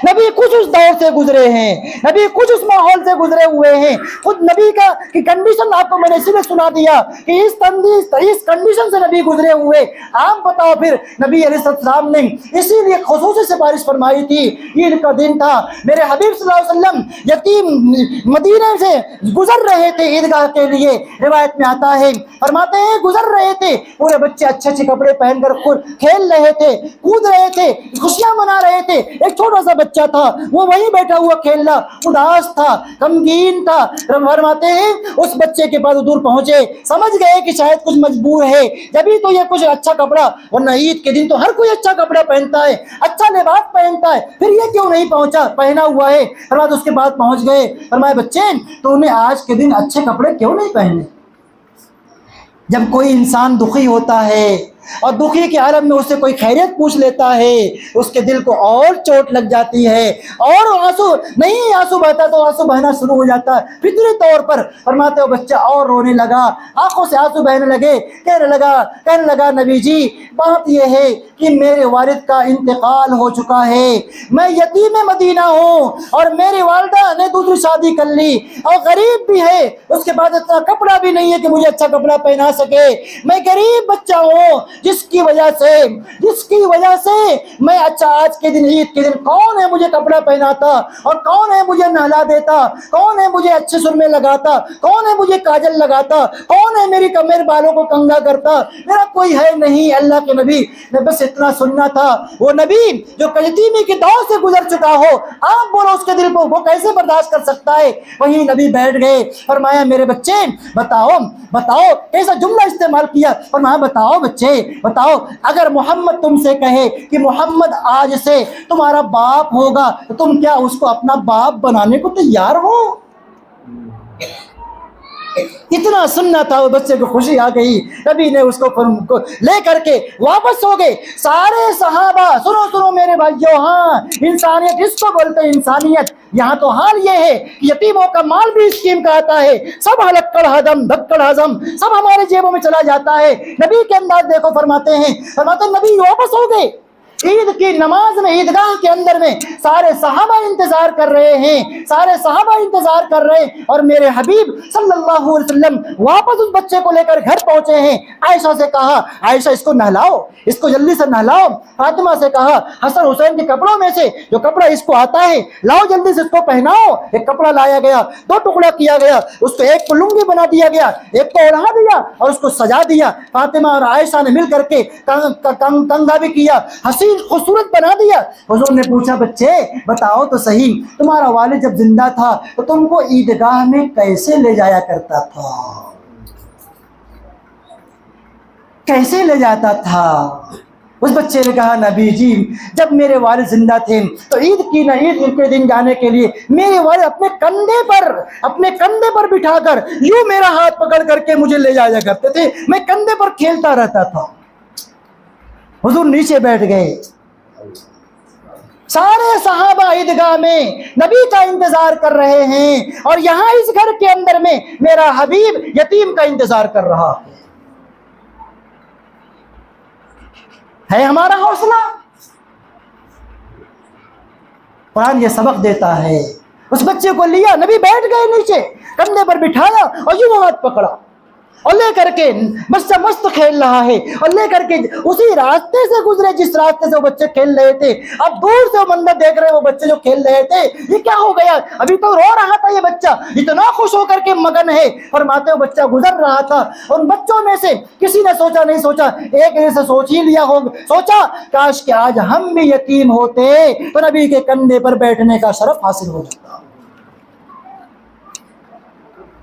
نبی کچھ اس دور سے گزرے ہیں, نبی کچھ اس ماحول سے گزرے ہوئے ہیں. خود نبی کی کنڈیشن آپ کو میں نے اسی لیے سنا دیا کہ اس کنڈیشن سے نبی گزرے ہوئے. آپ بتاؤ پھر نبی علیہ السلام نے اسی لیے خصوصی سفارش فرمائی تھی. عید کا دن تھا, میرے حبیب صلی اللہ علیہ وسلم یتیم مدینے سے گزر رہے تھے عیدگاہ کے لیے. روایت میں آتا ہے فرماتے ہیں گزر رہے تھے, پورے بچے اچھے اچھے کپڑے پہن کر کھیل رہے تھے, کود رہے تھے, خوشیاں منا رہے تھے. ایک چھوٹا سا بچہ تھا, وہ وہیں بیٹھا ہوا کھیل رہا, اداس تھا, غمگین تھا. فرماتے ہیں اس بچے کے پاس دور پہنچے, سمجھ گئے کہ شاید کچھ مجبور ہے, جبھی تو یہ کچھ اچھا کپڑا, ورنہ عید کے دن تو ہر کوئی اچھا کپڑا پہنتا ہے, اچھا لباس پہنتا ہے, پھر یہ کیوں نہیں پہنا ہوا ہے. فرماتے اس کے بعد پہنچ گئے, فرمایا بچے تو انہیں آج کے دن اچھے کپڑے کیوں نہیں پہنے. جب کوئی انسان دکھی ہوتا ہے اور دکھی کے عالم میں اس سے کوئی خیریت پوچھ لیتا ہے, اس کے دل کو اور چوٹ لگ جاتی ہے, اور آنسو بہتا تو آنسو بہنا شروع ہو جاتا ہے فطری طور پر. فرماتے ہو بچہ اور رونے لگا, آنکھوں سے آنسو بہنے لگے, کہنے لگا نبی جی بات یہ ہے کہ میرے والد کا انتقال ہو چکا ہے, میں یتیم مدینہ ہوں, اور میری والدہ نے دوسری شادی کر لی, اور غریب بھی ہے, اس کے بعد اتنا کپڑا بھی نہیں ہے کہ مجھے اچھا کپڑا پہنا سکے. میں غریب بچہ ہوں, جس کی وجہ سے میں اچھا آج کے دن عید کے دن کون ہے مجھے کپڑا پہناتا, اور کون ہے مجھے نہلا دیتا, کون ہے مجھے اچھے سرمے لگاتا, کون ہے مجھے کاجل لگاتا, کون ہے میرے بالوں کو کنگھا کرتا, میرا کوئی ہے نہیں. اللہ کے نبی نے بس اتنا سننا تھا. وہ نبی جو یتیمی کے دور سے گزر چکا ہو, آپ بولو اس کے دل کو وہ کیسے برداشت کر سکتا ہے. وہیں نبی بیٹھ گئے, فرمایا میرے بچے بتاؤ کیسا جملہ استعمال کیا, فرمایا بتاؤ بچے بتاؤ, اگر محمد تم سے کہے کہ محمد آج سے تمہارا باپ ہوگا تو تم کیا اس کو اپنا باپ بنانے کو تیار ہو. اتنا سننا تھا, وہ بچے کو خوشی آ گئی. نبی نے اس کو لے کر کے واپس ہو گئے. سارے صحابہ سنو میرے بھائیو, ہاں انسانیت اس کو بولتے ہیں انسانیت. یہاں تو حال یہ ہے کہ یتیموں کا مال بھی اسکیم کا آتا ہے, سب ہلکڑ ہضم دھکڑ ہضم سب ہمارے جیبوں میں چلا جاتا ہے. نبی کے انداز دیکھو, فرماتے نبی واپس ہو گئے. عید کی نماز میں عیدگاہ کے اندر میں سارے صحابہ انتظار کر رہے ہیں، سارے صحابہ انتظار کر رہے ہیں، اور میرے حبیب صلی اللہ علیہ وسلم واپس اس بچے کو لے کر گھر پہنچے ہیں۔ عائشہ سے کہا، عائشہ اس کو نہلاؤ، اس کو جلدی سے نہلاؤ۔ فاطمہ سے کہا، حسن حسین کے کپڑوں میں سے جو کپڑا اس کو آتا ہے لاؤ، جلدی سے اس کو پہناؤ۔ ایک کپڑا لایا گیا، دو ٹکڑا کیا گیا، اس کو ایک کو لنگی بنا دیا گیا، ایک کو اوڑھا دیا اور اس کو سجا دیا۔ فاطمہ اور عائشہ نے مل کر کے کنگھا بھی کیا، حسین خوبصورت بنا دیا۔ حضور نے پوچھا، بچے بتاؤ تو صحیح، تمہارا والد جب زندہ تھا تو تم کو عیدگاہ میں کیسے لے جایا کرتا تھا؟ کیسے لے جاتا تھا؟ اس بچے نے کہا، نبی جی جب میرے والد زندہ تھے تو عید کے دن جانے کے لیے میرے والد اپنے کندھے پر بٹھا کر یوں میرا ہاتھ پکڑ کر کے مجھے لے جایا کرتے تھے، میں کندھے پر کھیلتا رہتا تھا۔ حضور نیچے بیٹھ گئے، سارے صحابہ عیدگاہ میں نبی کا انتظار کر رہے ہیں، اور یہاں اس گھر کے اندر میں میرا حبیب یتیم کا انتظار کر رہا ہے ہمارا حوصلہ؟ قرآن یہ سبق دیتا ہے۔ اس بچے کو لیا، نبی بیٹھ گئے نیچے، کندھے پر بٹھایا اور یوں ہاتھ پکڑا اور لے کر کے بچہ مست کھیل رہا ہے، اور لے کر کے اسی راستے سے گزرے جس راستے سے وہ بچے کھیل رہے تھے۔ اب دور سے وہ منظر دیکھ رہے ہیں، وہ بچے جو کھیل رہے تھے، یہ کیا ہو گیا؟ ابھی تو رو رہا تھا یہ بچہ، اتنا خوش ہو کر کے مگن ہے، فرماتے وہ بچہ گزر رہا تھا۔ ان بچوں میں سے کسی نے سوچا ایک ایسا سوچ ہی لیا ہوگا، سوچا کاش کہ آج ہم بھی یتیم ہوتے تو نبی کے کندھے پر بیٹھنے کا شرف حاصل ہو جاتا۔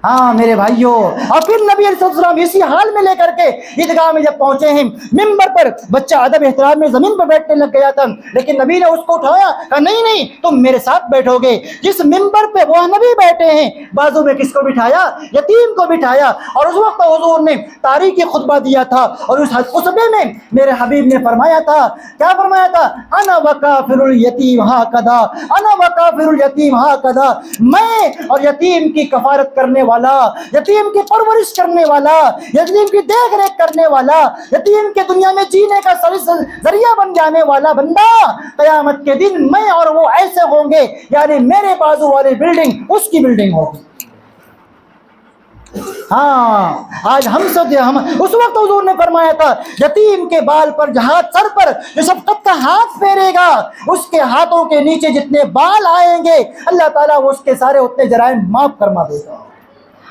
ہاں میرے بھائیوں، اور پھر نبی علیہ السلام اسی حال میں لے کر کے عیدگاہ میں جب پہنچے ہیں، ممبر پر بچہ ادب احترام میں زمین پر بیٹھنے لگ گیا تھا، لیکن نبی نے اس کو اٹھایا، کہا نہیں تم میرے ساتھ بیٹھو گے۔ جس ممبر پہ وہ نبی بیٹھے ہیں، بازو میں کس کو بٹھایا؟ یتیم کو بٹھایا۔ اور اس وقت حضور نے تاریخی خطبہ دیا تھا، اور اس خطبے میں میرے حبیب نے فرمایا تھا، کیا فرمایا تھا؟ انا وکافر الیتیم ہاکذا، انا وکافر الیتیم ہاکذا، میں اور یتیم کی کفارت کرنے والا، یتیم کی پرورش کرنے والا، یتیم کی دیکھ ریکھ کرنے والا، یتیم کے دنیا میں جینے کا ذریعہ بن جانے والا بندہ، قیامت کے دن میں اور وہ ایسے ہوں گے، یعنی میرے بازو والی بلڈنگ اس کی بلڈنگ ہوگی۔ ہاں آج ہم اس وقت حضور نے فرمایا تھا، یتیم کے بال پر سر پر جو شفقت کا ہاتھ پھیرے گا، اس کے ہاتھوں کے نیچے جتنے بال آئیں گے اللہ تعالیٰ وہ اس کے سارے اتنے جرائم معاف فرما دے گا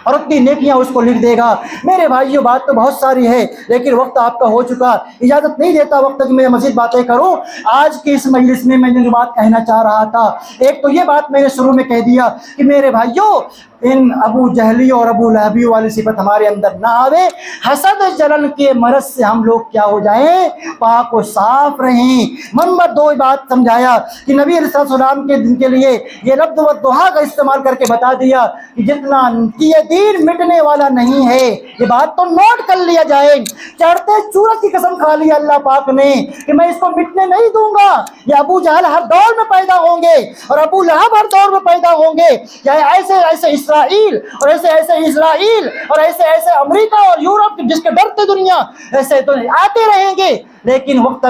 اور اتنی نیکیاں اس کو لکھ دے گا۔ میرے بھائیوں بات تو بہت ساری ہے، لیکن وقت آپ کا ہو چکا، اجازت نہیں دیتا وقت کہ میں مزید باتیں کروں۔ آج کی اس مجلس میں نے جو بات کہنا چاہ رہا تھا، ایک تو یہ بات میں نے شروع میں کہہ دیا کہ میرے بھائیوں ان ابو جہلی اور ابو لہبی والی صفت ہمارے اندر نہ آوے، حسد جلن کے مرض سے ہم لوگ کیا ہو جائیں؟ پاک و صاف رہیں۔ نمبر 2 بات سمجھایا کہ نبی علیہ السلام کے دن کے لیے یہ لفظ و دعا کا استعمال کر کے بتا دیا کہ جتنا یہ دین مٹنے والا نہیں ہے، یہ بات تو نوٹ کر لیا جائے۔ چڑھتے سورج کی قسم کھا لی اللہ پاک نے کہ میں اس کو مٹنے نہیں دوں گا۔ یہ ابو جہل ہر دور میں پیدا ہوں گے اور ابو لہب ہر دور میں پیدا ہوں گے، یا ایسے اسرائیل اور ایسے امریکہ اور یورپ جس کے ڈرتے دنیا ایسے تو آتے رہیں گے، لیکن وقت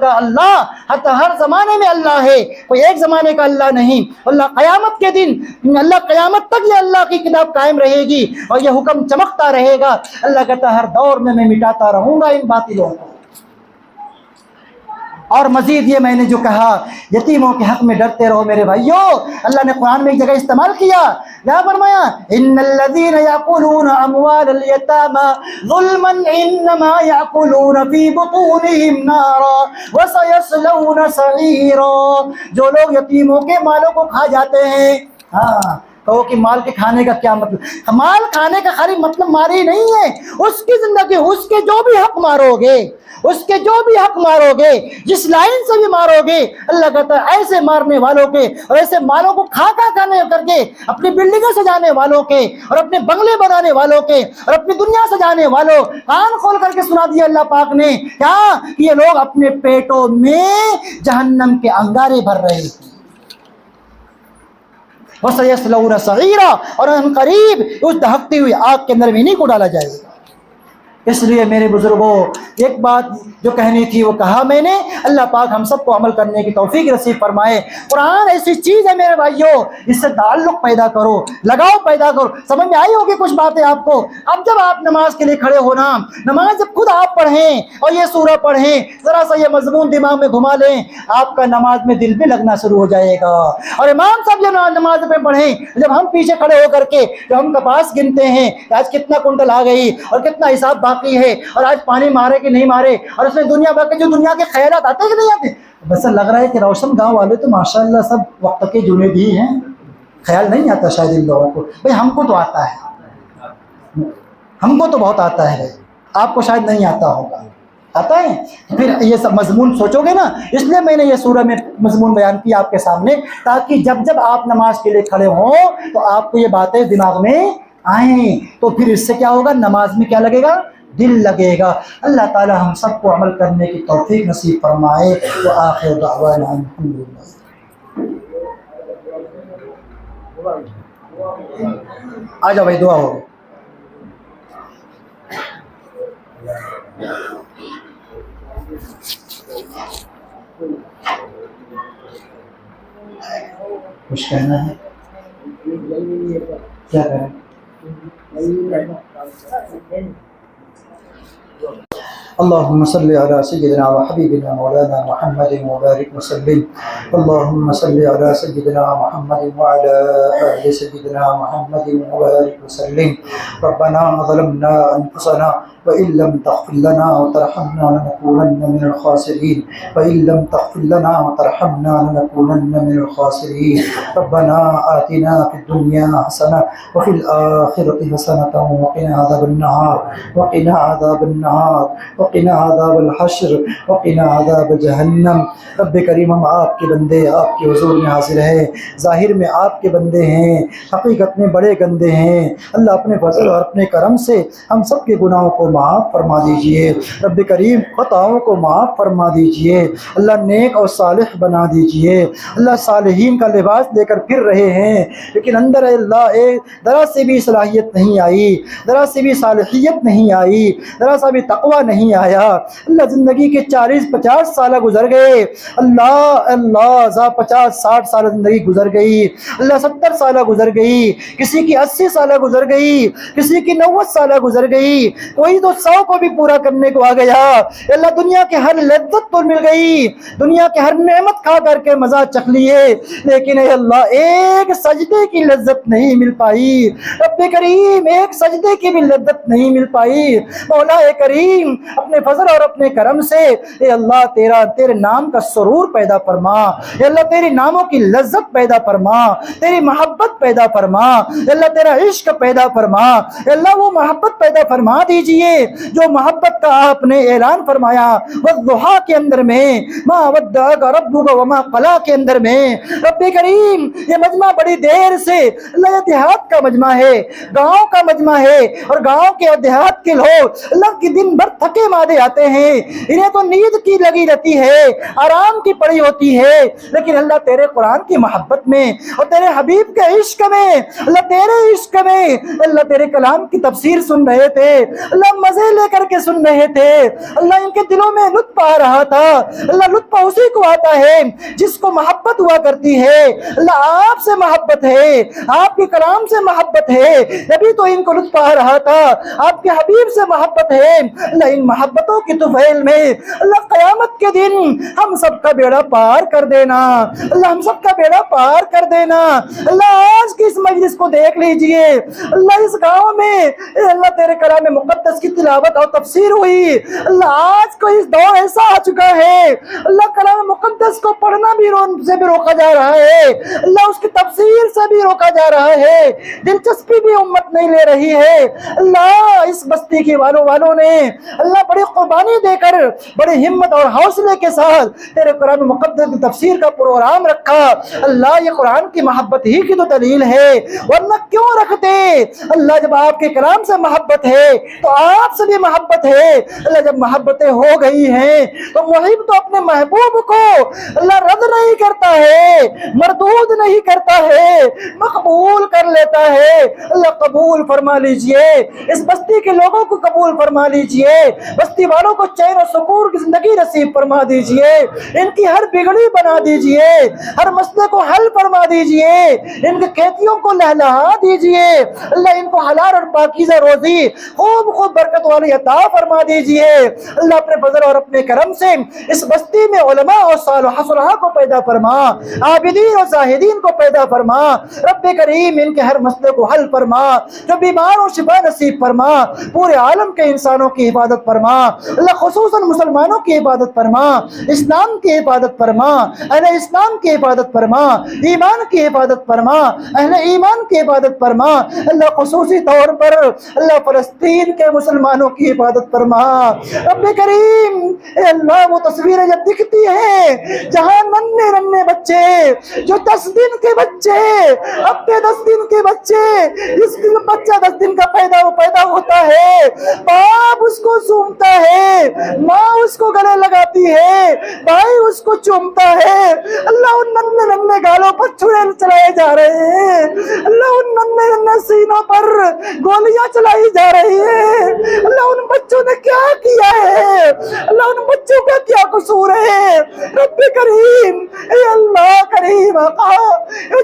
کا اللہ ہر زمانے میں اللہ ہے، کوئی ایک زمانے کا اللہ نہیں۔ اللہ قیامت کے دن، اللہ قیامت تک یہ اللہ کی کتاب قائم رہے گی اور یہ حکم چمکتا رہے گا۔ اللہ کہتا ہے ہر دور میں مٹاتا رہوں گا ان باطلوں کو۔ اور مزید یہ میں نے جو کہا یتیموں کے حق میں ڈرتے رہو میرے بھائیوں، اللہ نے قرآن میں ایک جگہ استعمال کیا، کیا فرمایا؟ ان الذين ياكلون اموال اليتامى ظلما انما ياكلون في بطونهم نارا وسيصلون سعيرا۔ جو لوگ یتیموں کے مالوں کو کھا جاتے ہیں، ہاں کہو کہ مال کے کھانے کا کیا مطلب؟ مال کھانے کا خالی مطلب ماری نہیں ہے، اس کی زندگی، اس کے جو بھی حق مارو گے، اس کے جو بھی حق مارو گے، جس لائن سے بھی مارو گے، اللہ کہتا ہے ایسے مارنے والوں کے اور ایسے مالوں کو کھا کھانے کر کے اپنی بلڈنگیں سجانے والوں کے اور اپنے بنگلے بنانے والوں کے اور اپنی دنیا سجانے والوں، کان کھول کر کے سنا دیا اللہ پاک نے کیا کہ یہ لوگ اپنے پیٹوں میں جہنم کے انگارے بھر رہے ہیں۔ وَسَيَصْلَوْنَ سَعِيرًا، اور ان قریب اس دہکتی ہوئی آگ کے اندر انہیں کو ڈالا جائے گا۔ اس لیے میرے بزرگوں ایک بات جو کہنی تھی وہ کہا میں نے. اللہ پاک ہم سب کو عمل کرنے کی توفیق نصیب فرمائے. قرآن ایسی چیز ہے میرے بھائیوں، اس سے تعلق پیدا کرو، لگاؤ پیدا کرو. سمجھ میں آئی ہوگی کچھ باتیں آپ کو؟ اب جب آپ نماز کے لیے کھڑے ہونا، نماز جب خود آپ پڑھیں اور یہ سورہ پڑھیں، ذرا سا یہ مضمون دماغ میں گھما لیں، آپ کا نماز میں دل بھی لگنا شروع ہو جائے گا. اور امام صاحب جو نماز میں پڑھیں، جب ہم پیچھے کھڑے ہو کر کے جو ہم کپاس گنتے ہیں کہ آج کتنا کنٹل آ گئی اور کتنا حساب باقی ہے اور آج پانی مارے کہ نہیں مارے، اور اس میں دنیا بھر کے جو دنیا کے خیالات آتے کہ نہیں آتے. بس لگ رہا ہے کہ روشن گاؤں والے تو ماشاءاللہ سب وقت کے جنید ہی ہیں. خیال نہیں آتا شاید ان لوگوں کو. بھائی ہم کو تو آتا ہے، ہم کو تو بہت آتا ہے، آپ کو شاید نہیں آتا ہوگا. آتا ہے؟ پھر یہ سب مضمون سوچو گے نا. اس لیے میں نے یہ سورہ میں مضمون بیان کیا آپ کے سامنے، تاکہ جب آپ نماز کے لیے کھڑے ہوں تو آپ کو یہ باتیں دماغ میں آئیں. تو پھر اس سے کیا ہوگا؟ نماز میں کیا لگے گا؟ دل لگے گا. اللہ تعالی ہم سب کو عمل کرنے کی توفیق نصیب فرمائے. وآخر دعوانا الحمدللہ. آ جاؤ بھائی، دعا ہوگی. کچھ کہنا ہے؟ کیا کریں؟ اللهم صل على سيدنا وحبيبنا مولانا محمد وبارك وسلم. اللهم صل على سيدنا محمد وعلى آل سيدنا محمد وبارك وسلم. ربنا ظلمنا أنفسنا وإن لم تغفر لنا وترحمنا لنكونن من الخاسرين. وإن لم تغفر لنا وترحمنا لنكونن من الخاسرين. ربنا آتنا في الدنيا حسنة وفي الآخرة حسنة وقنا عذاب النار. وقنا عذاب النار. وقنا عذاب الحشر. وقنا عذاب جہنم. رب کریم، ہم آپ کے بندے آپ کے حضور میں حاضر ہیں. ظاہر میں آپ کے بندے ہیں، حقیقت میں بڑے گندے ہیں. اللہ اپنے فضل اور اپنے کرم سے ہم سب کے گناہوں کو معاف فرما دیجئے. رب کریم خطاؤں کو معاف فرما دیجئے. اللہ نیک اور صالح بنا دیجئے. اللہ صالحین کا لباس لے کر پھر رہے ہیں، لیکن اندر اللہ ذرا سے بھی صلاحیت نہیں آئی، ذرا سے بھی صالحیت نہیں آئی، ذرا سا بھی تقوی نہیں آیا. اللہ زندگی کے 40-50 سالہ گزر گئے. اللہ 50-60 سالہ زندگی گزر گئی. اللہ 70 سالہ گزر گئی، کسی کی 80 سالہ گزر گئی، کسی کی 90 سالہ گزر گئی، کوئی تو 100 کو بھی پورا کرنے کو آ گیا. اللہ دنیا کے ہر لذت تو مل گئی، دنیا کے ہر نعمت کھا کر کے مزہ چکھ لیے، لیکن اے اللہ ایک سجدے کی لذت نہیں مل پائی. رب کریم ایک سجدے کی بھی لذت نہیں مل پائی. مولا کریم اپنے فضل اور اپنے کرم سے اے اللہ تیرے نام کا سرور پیدا فرما. اے اللہ تیری ناموں کی لذت پیدا فرما، تیری محبت پیدا فرما. اے اللہ تیرا عشق پیدا فرما. اے اللہ وہ محبت پیدا فرما دیجئے جو محبت کا آپ نے اعلان فرمایا والضحیٰ کے اندر میں، ما ودعک ربک وما قلی کے اندر میں. رب کریم یہ مجمع بڑی دیر سے اللہ یہ دیہات کا مجمع ہے، گاؤں کا مجمع ہے، اور گاؤں کے اور دیہات کے لوگ اللہ کی دن بھر تھکے مادے آتے ہیں، انہیں تو نیند کی لگی رہتی ہے، آرام کی پڑی ہوتی ہے، لیکن اللہ تیرے قرآن کی محبت میں اور تیرے حبیب کے عشق میں، اللہ تیرے عشق میں، اللہ تیرے کلام کی تفسیر سن رہے تھے، اللہ مزے لے کر کے سن رہے تھے. اللہ ان کے دلوں میں لطف آ رہا تھا. اللہ لطف اسی کو آتا ہے جس کو محبت ہوا کرتی ہے. اللہ آپ سے محبت ہے، آپ کے کلام سے محبت ہے، نبی تو ان کو لطف آ رہا تھا. آپ کے حبیب سے محبت ہے. اللہ ان محبتوں کی طفیل میں اللہ قیامت کے دن ہم سب کا بیڑا پار کر دینا. اللہ ہم سب کا بیڑا پار کر دینا. اللہ آج کی اس مجلس کو دیکھ لیجئے. اللہ اس گاؤں میں اللہ تیرے کلام مقدس کی تلاوت اور تفسیر ہوئی. اللہ آج کو اس دور ایسا آ چکا ہے، اللہ کلام مقدس کو پڑھنا بھی سے بھی روکا جا رہا ہے، اللہ اس کی تفسیر سے بھی روکا جا رہا ہے، دلچسپی بھی امت نہیں لے رہی ہے. اللہ اس بستی کے والوں نے اللہ بڑی قربانی دے کر بڑی ہمت اور حوصلے کے ساتھ تیرے قرآن مقدس کی تفسیر کا پروگرام رکھا. اللہ یہ قرآن کی محبت ہی کی تو دلیل ہے، ورنہ کیوں رکھتے؟ اللہ جب آپ کے کلام سے محبت ہے تو آپ سے بھی محبت ہے اللہ۔ جب محبتیں ہو گئی ہیں تو محب تو اپنے محبوب کو اللہ رد نہیں کرتا ہے، مردود نہیں کرتا ہے، مقبول کر لیتا ہے۔ اللہ قبول فرما لیجئے، اس بستی کے لوگوں کو قبول فرما لیجئے، بستی والوں کو چین و سکون کی زندگی نصیب فرما دیجئے، ان کی ہر بگڑی بنا دیجئے، ہر مسئلے کو حل فرما دیجئے، ان کے کھیتیوں کو لہلہا دیجئے اللہ۔ ان کو حلال اور پاکیزہ روزی خوب خوب برکت والی عطا فرما دیجئے اللہ۔ اپنے فضل اور اپنے کرم سے اس بستی میں علماء اور صالحہ کو پیدا فرما، عابدین اور زاہدین کو پیدا فرما رب کریم۔ ان کے ہر مسئلے کو حل فرما، جو بیمار ہو شفا نصیب فرما، پورے عالم کے انسانوں کی حفاظت فرما اللہ، خصوصاً مسلمانوں کی حفاظت فرما، اسلام کی حفاظت فرما، اہل اسلام کی حفاظت فرما، ایمان کی حفاظت فرما، اہل ایمان کی حفاظت فرما اللہ۔ خصوصی طور پر اللہ فلسطین کے مسلمانوں کی حفاظت فرما رب کریم۔ اے اللہ وہ تصویریں جب دکھتی ہیں جہاں ننھے ننھے بچے، جو 10 دن کے بچے، اپنے 10 دن کے بچے، جس بچہ 10 دن کا پیدا ہوتا ہے، باپ اس کو چومتا ہے، ماں اس کو گلے لگاتی ہے، بھائی اس کو چومتا ہے اللہ۔ ان ننھے ننھے گالوں پر چھرے چلائے جا رہے ہیں اللہ، ان ننھے ننھے سینوں پر گولیاں چلائی جا رہی ہیں اللہ۔ ان بچوں نے کیا کیا ہے اللہ، ان بچوں کا کیا قصور ہے رب کریم؟ اے اللہ کریم آقا،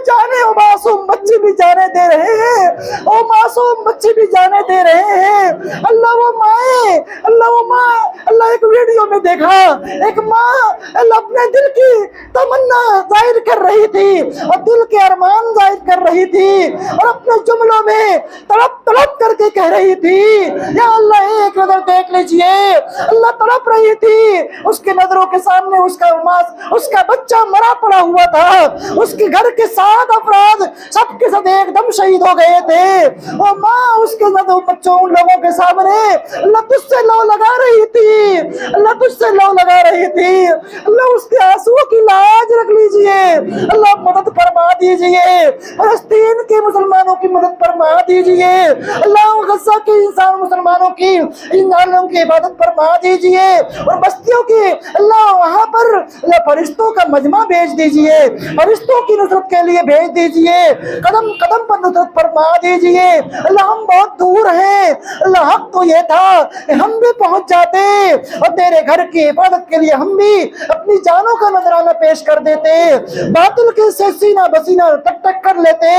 جانے وہ معصوم بچے بھی جانے دے رہے ہیں، وہ معصوم بچے بھی جانے دے رہے ہیں اللہ۔ وہ مائیں اللہ، وہ ماں اللہ، ایک ویڈیو میں دیکھا ایک ماں اللہ اپنے دل کی تمنا ظاہر کر رہی تھی اور دل کے ارمان ظاہر کر رہی تھی اور اپنے جملوں میں تڑپ تڑپ کر کے کہہ رہی تھی یا اللہ ایک نظر دیکھ لیجئے اللہ۔ تڑپ رہی تھی، اس کے نظروں کے سامنے اس کا بچہ مرا پڑا ہوا تھا، اس کے گھر کے 7 افراد سب کے ساتھ ایک دم شہید ہو گئے تھے۔ وہ ماں اس کے بچوں ان لوگوں کے سامنے اللہ تجھ سے لو لگا رہی تھی اللہ، تجھ سے لو لگا رہی تھی اللہ۔ اس کے آنسو کی لاج رکھ لیجئے اللہ، مدد فرما دیجئے، فلسطین کے مسلمانوں کی مدد فرما دیجئے اللہ، غزہ کے انسان مسلمانوں کی ان عالم کی عبادت فرما دیجئے، اور بستیوں کی اللہ وہاں پر اللہ فرشتوں کا مجمع بھیج دیجئے، فرشتوں کی نصرت کے لیے بھیج دیجئے، قدم قدم پر نصرت فرما دیجئے اللہ۔ ہم بہت دور ہیں اللہ، حق تو یہ تھا کہ ہم بھی پہنچ جاتے اور تیرے گھر کی حفاظت کے لیے ہم بھی اپنی جانوں کا نذرانہ پیش کر دیتے، باطل کے سے سینہ بسینہ ٹک ٹک کر لیتے،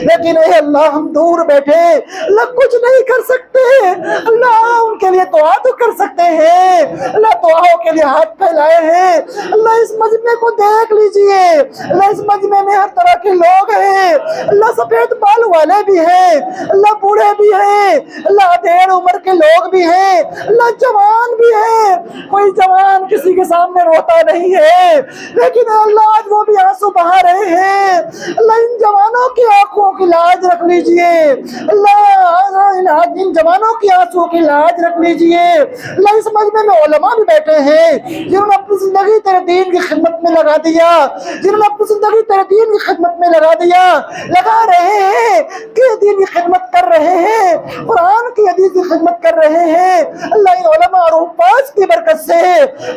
لیکن اے اللہ ہم دور بیٹھے اللہ کچھ نہیں کر سکتے اللہ۔ ان کے لیے دعا تو کر سکتے ہیں اللہ، دعاؤں کے لیے ہاتھ پھیلائے ہیں اللہ۔ اس مجمع کو دیکھ لیجئے اللہ، اس مجمع میں ہر طرح کے لوگ ہیں اللہ، سفید بال والے بھی ہیں اللہ، بوڑھے بھی ہیں اللہ، ادھیڑ عمر کے لوگ بھی ہیں اللہ، جوان بھی ہیں، کوئی جوان کسی کے سامنے روتا نہیں ہے، لیکن اللہ آج وہ بھی آنسو بہا رہے ہیں اللہ۔ ان جوانوں کی آنکھوں کی لاج رکھ لیجئے اللہ، ان جوانوں کی آنسو کی لاج رکھ لیجئے اللہ۔ اس مجمع میں علماء بھی بیٹھے ہیں جنہوں نے اپنی زندگی تیرے دین کی خدمت میں لگا دیا، جنہوں نے اپنی زندگی تیرے دین کی خدمت میں لگا رہے ہیں کہ دین کی خدمت کر رہے ہیں، قرآن کی حدیث کی خدمت کر رہے ہیں اللہ۔ ان علماء اور حفاظ کی برکت سے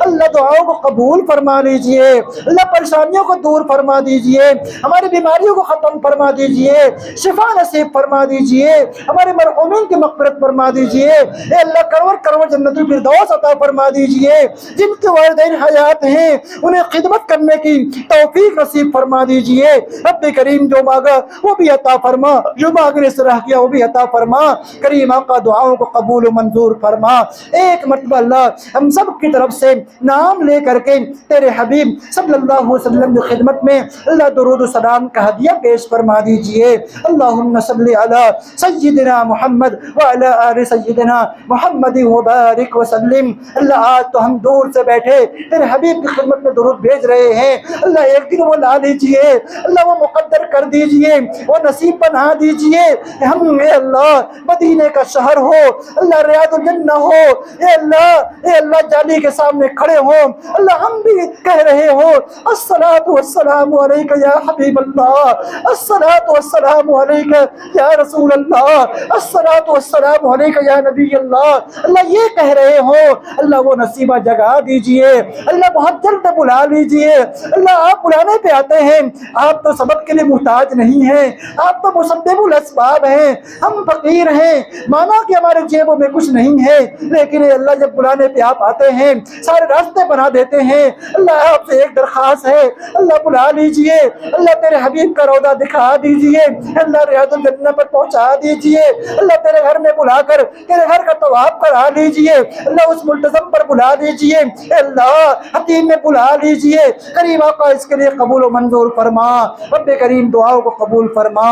اللہ دعاؤں کو قبول فرما لیجئے اللہ، پریشانیوں کو دور فرما دیجئے، ہماری بیماریوں کو ختم فرما دیجئے، شفا نصیب فرما دیجئے، ہمارے مرحومین کی مغفرت فرما دیجئے اے اللہ۔ کروڑ کروڑ جنت الفردوس عطا فرما دیجئے، جن کے والدین حیات ہیں انہیں خدمت کرنے کی توفیق نصیب فرما دیجئے رب کریم۔ جو مانگا وہ بھی عطا فرما، جو مانگنے سے رہ گیا وہ بھی عطا فرما کریم آقا، دعاؤں کو قبول و منظور فرما۔ ایک مرتبہ اللہ ہم سب کی طرف سے نام لے کر کے تیرے حبیب صلی اللہ علیہ وسلم کی خدمت میں اللہ درود و سلام کا ہدیہ پیش فرما دیجئے۔ اللہم صلی علی سیدنا محمد وعلی آل سیدنا محمد وبارک وسلم۔ اللہ آج تو ہم دور سے بیٹھے بیٹھے تیرے حبیب کی خدمت میں درود بھیج رہے ہیں، اللہ ایک دن وہ لا لیجئے، اللہ وہ مقدر کر دیجئے، وہ نصیب بنا دیجئے، ہم اے اللہ مدینے کا شہر ہو، اللہ ریاض الجنہ ہو، اے اللہ جالی کے سامنے کھڑے ہوں، اللہ ہم بھی کہہ رہے ہو الصلاۃ والسلام علیک یا حبیب اللہ، الصلاۃ والسلام علیک یا رسول اللہ، الصلاۃ والسلام علیک یا نبی اللہ، اللہ یہ کہہ رہے ہو، اللہ وہ نصیبہ جگا دیجئے، اللہ بہت جلد بلا لیجئے، اللہ آپ بلانے پہ آتے ہیں، آپ تو سبب کے لیے محتاج نہیں ہیں، آپ تو مسبب الاسباب ہیں، ہم فقیر ہیں، مانا کہ ہمارے جیبوں میں کچھ نہیں ہے، لیکن اے اللہ جب بلانے پہ آپ آتے ہیں سارے راستے بنا دیتے ہیں، اللہ آپ سے ایک درخواست ہے، اللہ بلا لیجئے، اللہ تیرے حبیب کا روضہ دکھا دیجئے، اللہ ریاض الجنہ پر پہنچا دیجئے، اللہ تیرے گھر میں بلا کر تیرے گھر کا طواف کرا لیجئے، اللہ اس ملتزم پر بلا لیجئے، اللہ حتیم میں بلا لیجئے، کریم آقا اس کے لیے قبول و منظور فرما، رب کریم دعاؤں کو قبول فرما۔